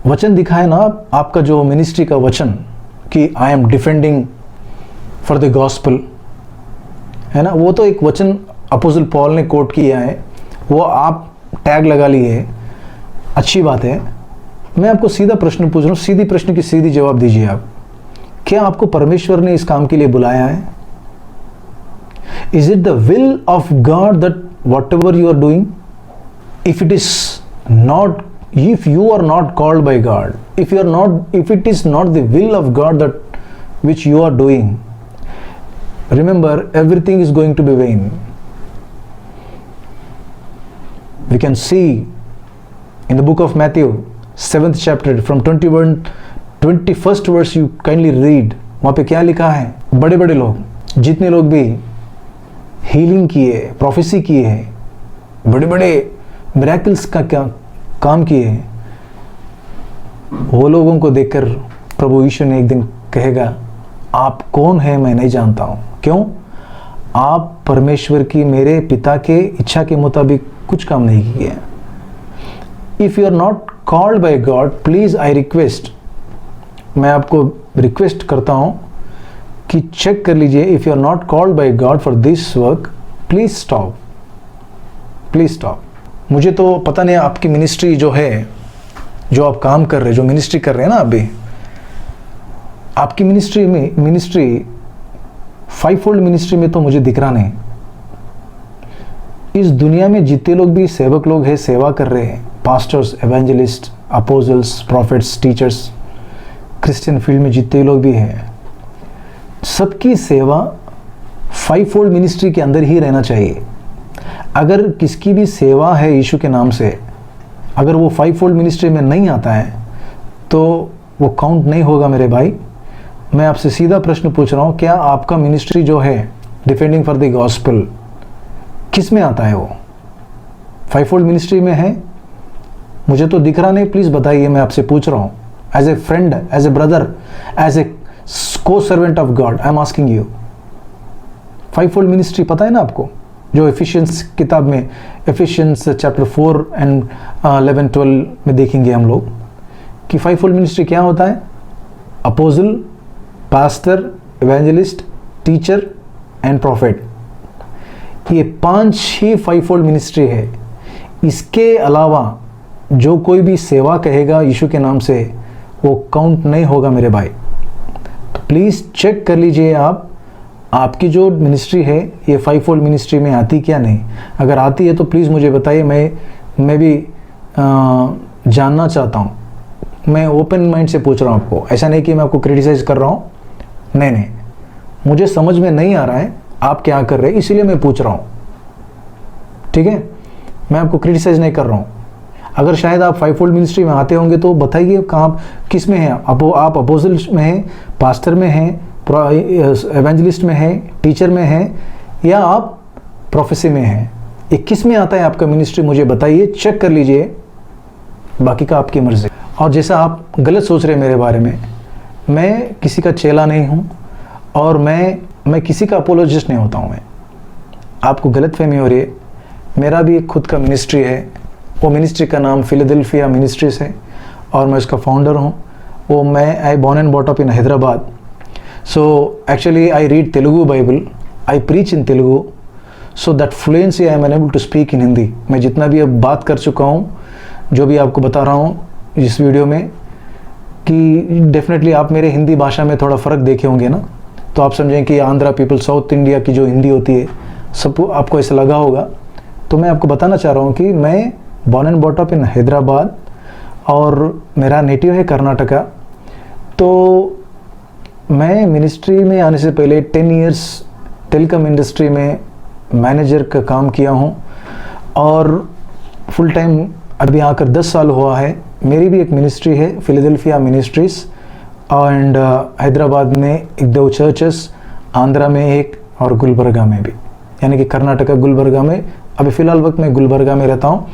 वचन दिखा है ना आपका, जो मिनिस्ट्री का वचन कि I am defending for the gospel, है ना, वो तो एक वचन अपोस्टल पॉल ने कोट किया है, वो आप टैग लगा लिए, अच्छी बात है। मैं आपको सीधा प्रश्न पूछ रहा हूँ, सीधी प्रश्न की सीधी जवाब दीजिए आप। क्या आपको परमेश्वर ने इस काम के लिए बुलाया है? Is it the will of God that whatever you are doing, if it is not, if you are not called by God, if it is not the will of God that which you are doing, remember everything is going to be vain. We can see in the book of Matthew 7th chapter from 21st verse, you kindly read, वहाँ पे क्या लिखा है? बड़े बड़े लोग, जितने लोग भी हीलिंग किए, प्रोफेसी किए हैं, बड़े बड़े मिरेकल्स का क्या काम किए हैं, वो लोगों को देखकर प्रभु यीशु ने एक दिन कहेगा, आप कौन है मैं नहीं जानता हूँ। क्यों? आप परमेश्वर की, मेरे पिता के इच्छा के मुताबिक कुछ काम नहीं किए। If you are not called by God, please I request, मैं आपको रिक्वेस्ट करता हूँ कि चेक कर लीजिए। If you are not called by God for this work, please stop, please stop. मुझे तो पता नहीं आपकी मिनिस्ट्री जो है, जो आप काम कर रहे हैं, जो मिनिस्ट्री कर रहे हैं ना अभी, आपकी मिनिस्ट्री 5-fold मिनिस्ट्री में तो मुझे दिख रहा नहीं। इस दुनिया में जितने लोग भी सेवक लोग हैं, सेवा कर रहे हैं, pastors, evangelists, apostles, prophets, teachers, Christian field में जितने लोग भी हैं, सबकी सेवा फाइव फोल्ड मिनिस्ट्री के अंदर ही रहना चाहिए। अगर किसकी भी सेवा है यीशु के नाम से, अगर वो फाइव फोल्ड मिनिस्ट्री में नहीं आता है तो वो काउंट नहीं होगा मेरे भाई। मैं आपसे सीधा प्रश्न पूछ रहा हूँ, क्या आपका मिनिस्ट्री जो है डिफेंडिंग फॉर द गॉस्पेल किस में आता है? वो फाइव फोल्ड मिनिस्ट्री में है? मुझे तो दिख रहा नहीं, प्लीज़ बताइए। मैं आपसे पूछ रहा हूँ, as a friend, as a brother, as a co servant of God, I am asking you. Five fold ministry पता है ना आपको, जो एफिशिएंस किताब में, एफिशिएंस चैप्टर 4 एंड 11-12 में देखेंगे हम लोग कि फाइव फोल्ड मिनिस्ट्री क्या होता है। Apostle, pastor, evangelist, teacher and profit, ये 5 ही फाइव फोल्ड मिनिस्ट्री है। इसके अलावा जो कोई भी सेवा कहेगा यीशु के नाम से, वो काउंट नहीं होगा मेरे भाई। तो प्लीज़ चेक कर लीजिए आप, आपकी जो मिनिस्ट्री है ये फाइव फोल्ड मिनिस्ट्री में आती क्या नहीं। अगर आती है तो प्लीज़ मुझे बताइए, मैं भी जानना चाहता हूँ। मैं ओपन माइंड से पूछ रहा हूँ आपको, ऐसा नहीं कि मैं आपको क्रिटिसाइज कर रहा हूँ, नहीं, मुझे समझ में नहीं आ रहा है आप क्या कर रहे हैं, इसीलिए मैं पूछ रहा हूँ, ठीक है। मैं आपको क्रिटिसाइज नहीं कर रहा हूँ। अगर शायद आप फाइव फोल्ड मिनिस्ट्री में आते होंगे तो बताइए कहाँ, किस में है आप अपोजल में हैं, पास्टर में हैं, एवेंजलिस्ट में हैं, टीचर में हैं, या आप प्रोफेसी में हैं? ये किस में आता है आपका मिनिस्ट्री, मुझे बताइए, चेक कर लीजिए, बाकी का आपकी मर्जी। और जैसा आप गलत सोच रहे हैं मेरे बारे में, मैं किसी का चेला नहीं हूँ और मैं किसी का अपोलोजिस्ट नहीं होता हूँ। मैं, आपको गलतफहमी हो रही है। मेरा भी एक खुद का मिनिस्ट्री है, वो मिनिस्ट्री का नाम फिलाडेल्फिया मिनिस्ट्रीज है और मैं उसका फाउंडर हूँ। वो मैं I born and bought up in Hyderabad. So actually I read Telugu Bible, I preach in Telugu, so that fluency I am unable to speak in Hindi. मैं जितना भी अब बात कर चुका हूँ, जो भी आपको बता रहा हूँ इस वीडियो में, कि डेफिनेटली आप मेरे हिंदी भाषा में थोड़ा फ़र्क देखे होंगे ना, तो आप समझें कि आंध्रा पीपल, साउथ इंडिया की जो हिंदी होती है, सब आपको ऐसा लगा होगा। तो मैं आपको बताना चाह रहा हूँ कि मैं born and bought up in Hyderabad और मेरा नेटिव है कर्नाटका। तो मैं मिनिस्ट्री में आने से पहले 10 इयर्स टेलीकॉम इंडस्ट्री में मैनेजर का काम किया हूँ और फुल टाइम अभी आकर 10 साल हुआ है। मेरी भी एक मिनिस्ट्री है, फिलाडेल्फिया मिनिस्ट्रीज, एंड हैदराबाद में 1-2 चर्चेस, आंध्रा में एक और गुलबर्गा में भी, यानी कि कर्नाटका गुलबर्गा में। अभी फ़िलहाल वक्त मैं गुलबर्गा में रहता हूँ।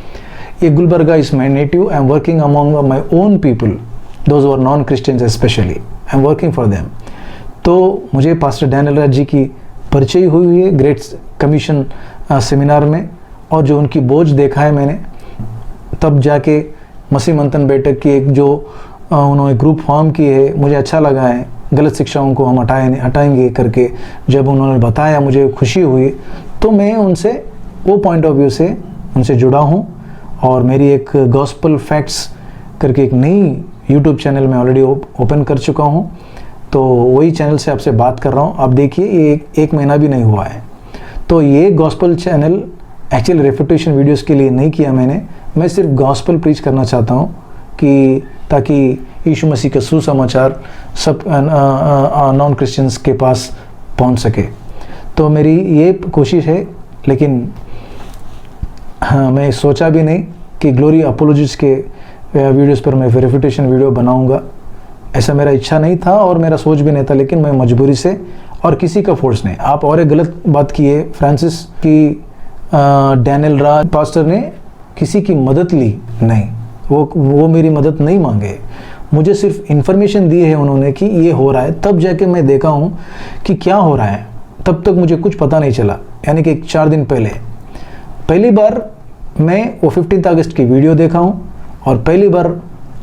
ये Gulbarga is my native. I am working among my own people, those are non Christians specially, I am working for them. तो मुझे पास्टर डैनियल राज जी की परिचय हुई है ग्रेट कमीशन सेमिनार में, और जो उनकी बोझ देखा है मैंने, तब जाके मसीह मंथन बैठक की एक जो उन्होंने ग्रुप फॉर्म की है, मुझे अच्छा लगा है। गलत शिक्षाओं को हम हटाएंगे करके जब उन्होंने बताया, मुझे खुशी हुई। तो मैं उनसे वो पॉइंट ऑफ व्यू से उनसे जुड़ा हूँ और मेरी एक गॉस्पल फैक्ट्स करके एक नई यूट्यूब चैनल में ऑलरेडी ओपन कर चुका हूँ। तो वही चैनल से आपसे बात कर रहा हूँ। आप देखिए, ये एक महीना भी नहीं हुआ है। तो ये gospel channel actually reputation videos के लिए नहीं किया मैंने, मैं सिर्फ गॉस्पल प्रीच करना चाहता हूँ कि ताकि यीशु मसीह का सुसमाचार सब नॉन क्रिश्चियंस के पास पहुँच सके। तो मेरी ये कोशिश है, लेकिन हाँ, मैं सोचा भी नहीं कि ग्लोरी अपोलॉजिस्ट के वीडियोस पर मैं रेपुटेशन वीडियो बनाऊंगा। ऐसा मेरा इच्छा नहीं था और मेरा सोच भी नहीं था, लेकिन मैं मजबूरी से, और किसी का फोर्स नहीं। आप और एक गलत बात की है फ्रांसिस की, डैनियल राज पास्टर ने किसी की मदद ली नहीं, वो मेरी मदद नहीं मांगे। मुझे सिर्फ इन्फॉर्मेशन दी है उन्होंने कि ये हो रहा है, तब जाके मैं देखा हूँ कि क्या हो रहा है। तब तक मुझे कुछ पता नहीं चला, यानी कि 4 दिन पहली बार मैं वो 15 अगस्त की वीडियो देखा हूँ और पहली बार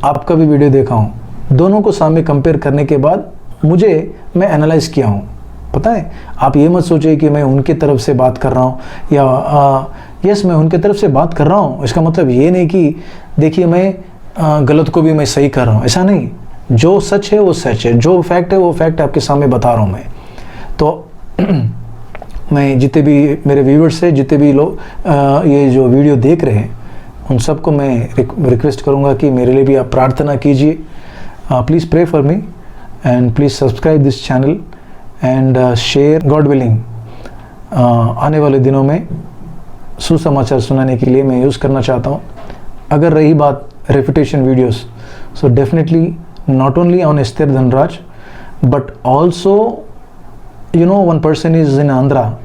आपका भी वीडियो देखा हूँ। दोनों को सामने कंपेयर करने के बाद मैं एनालाइज किया हूँ। पता है, आप ये मत सोचिए कि मैं उनके तरफ से बात कर रहा हूँ या यस मैं उनके तरफ से बात कर रहा हूँ, इसका मतलब ये नहीं कि देखिए मैं गलत को भी मैं सही कर रहा हूँ, ऐसा नहीं। जो सच है वो सच है, जो फैक्ट है वो फैक्ट आपके सामने बता रहा हूँ मैं। तो मैं जितने भी मेरे व्यूवर्स हैं, जितने भी लोग ये जो वीडियो देख रहे हैं, उन सबको मैं रिक्वेस्ट करूँगा कि मेरे लिए भी आप प्रार्थना कीजिए। Please pray for me and please subscribe this channel and share, God willing आने वाले दिनों में सुसमाचार सुनाने के लिए मैं यूज़ करना चाहता हूँ। अगर रही बात reputation videos, so definitely not only on Esther Dhanraj but also one person is in Andhra,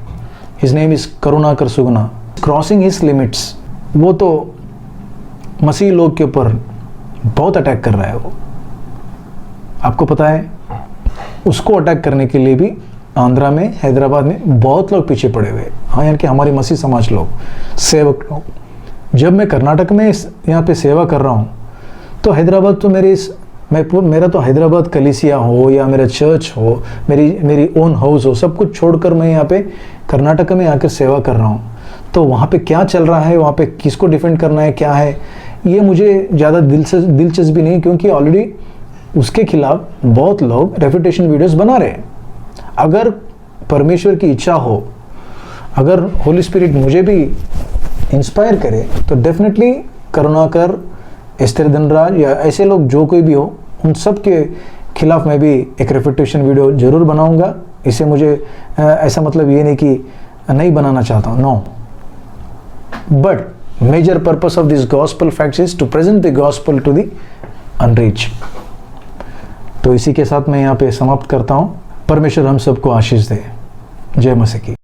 his name is Karunakar Suguna, crossing his limits. वो तो मसीह लोग के ऊपर बहुत अटैक कर रहा है। वो आपको पता है, उसको अटैक करने के लिए भी आंध्रा में, हैदराबाद में बहुत लोग पीछे पड़े हुए। हाँ, यानी कि हमारी मसीह समाज लोग, सेवक लोग। जब मैं कर्नाटक में यहाँ पे सेवा कर रहा हूँ तो हैदराबाद तो मेरा तो हैदराबाद कलीसिया हो या मेरा चर्च हो, मेरी ओन हाउस हो, सब कुछ छोड़कर मैं यहाँ पे कर्नाटक में आकर सेवा कर रहा हूँ। तो वहाँ पे क्या चल रहा है, वहाँ पे किसको डिफेंड करना है, क्या है, ये मुझे ज़्यादा दिलचस्पी नहीं, क्योंकि ऑलरेडी उसके खिलाफ बहुत लोग रेपुटेशन वीडियोस बना रहे हैं। अगर परमेश्वर की इच्छा हो, अगर होली स्पिरिट मुझे भी इंस्पायर करे, तो डेफिनेटली करुणाकर, एस्तेर धनराज या ऐसे लोग जो कोई भी हो, उन सब के खिलाफ मैं भी एक रेपुटेशन वीडियो ज़रूर बनाऊंगा। इसे मुझे ऐसा मतलब ये नहीं कि नहीं बनाना चाहता हूँ, no, but major purpose of this gospel facts is to present the gospel to the unreach. तो इसी के साथ मैं यहाँ पे समाप्त करता हूँ। परमेश्वर हम सबको आशीष दे। जय मसीह की।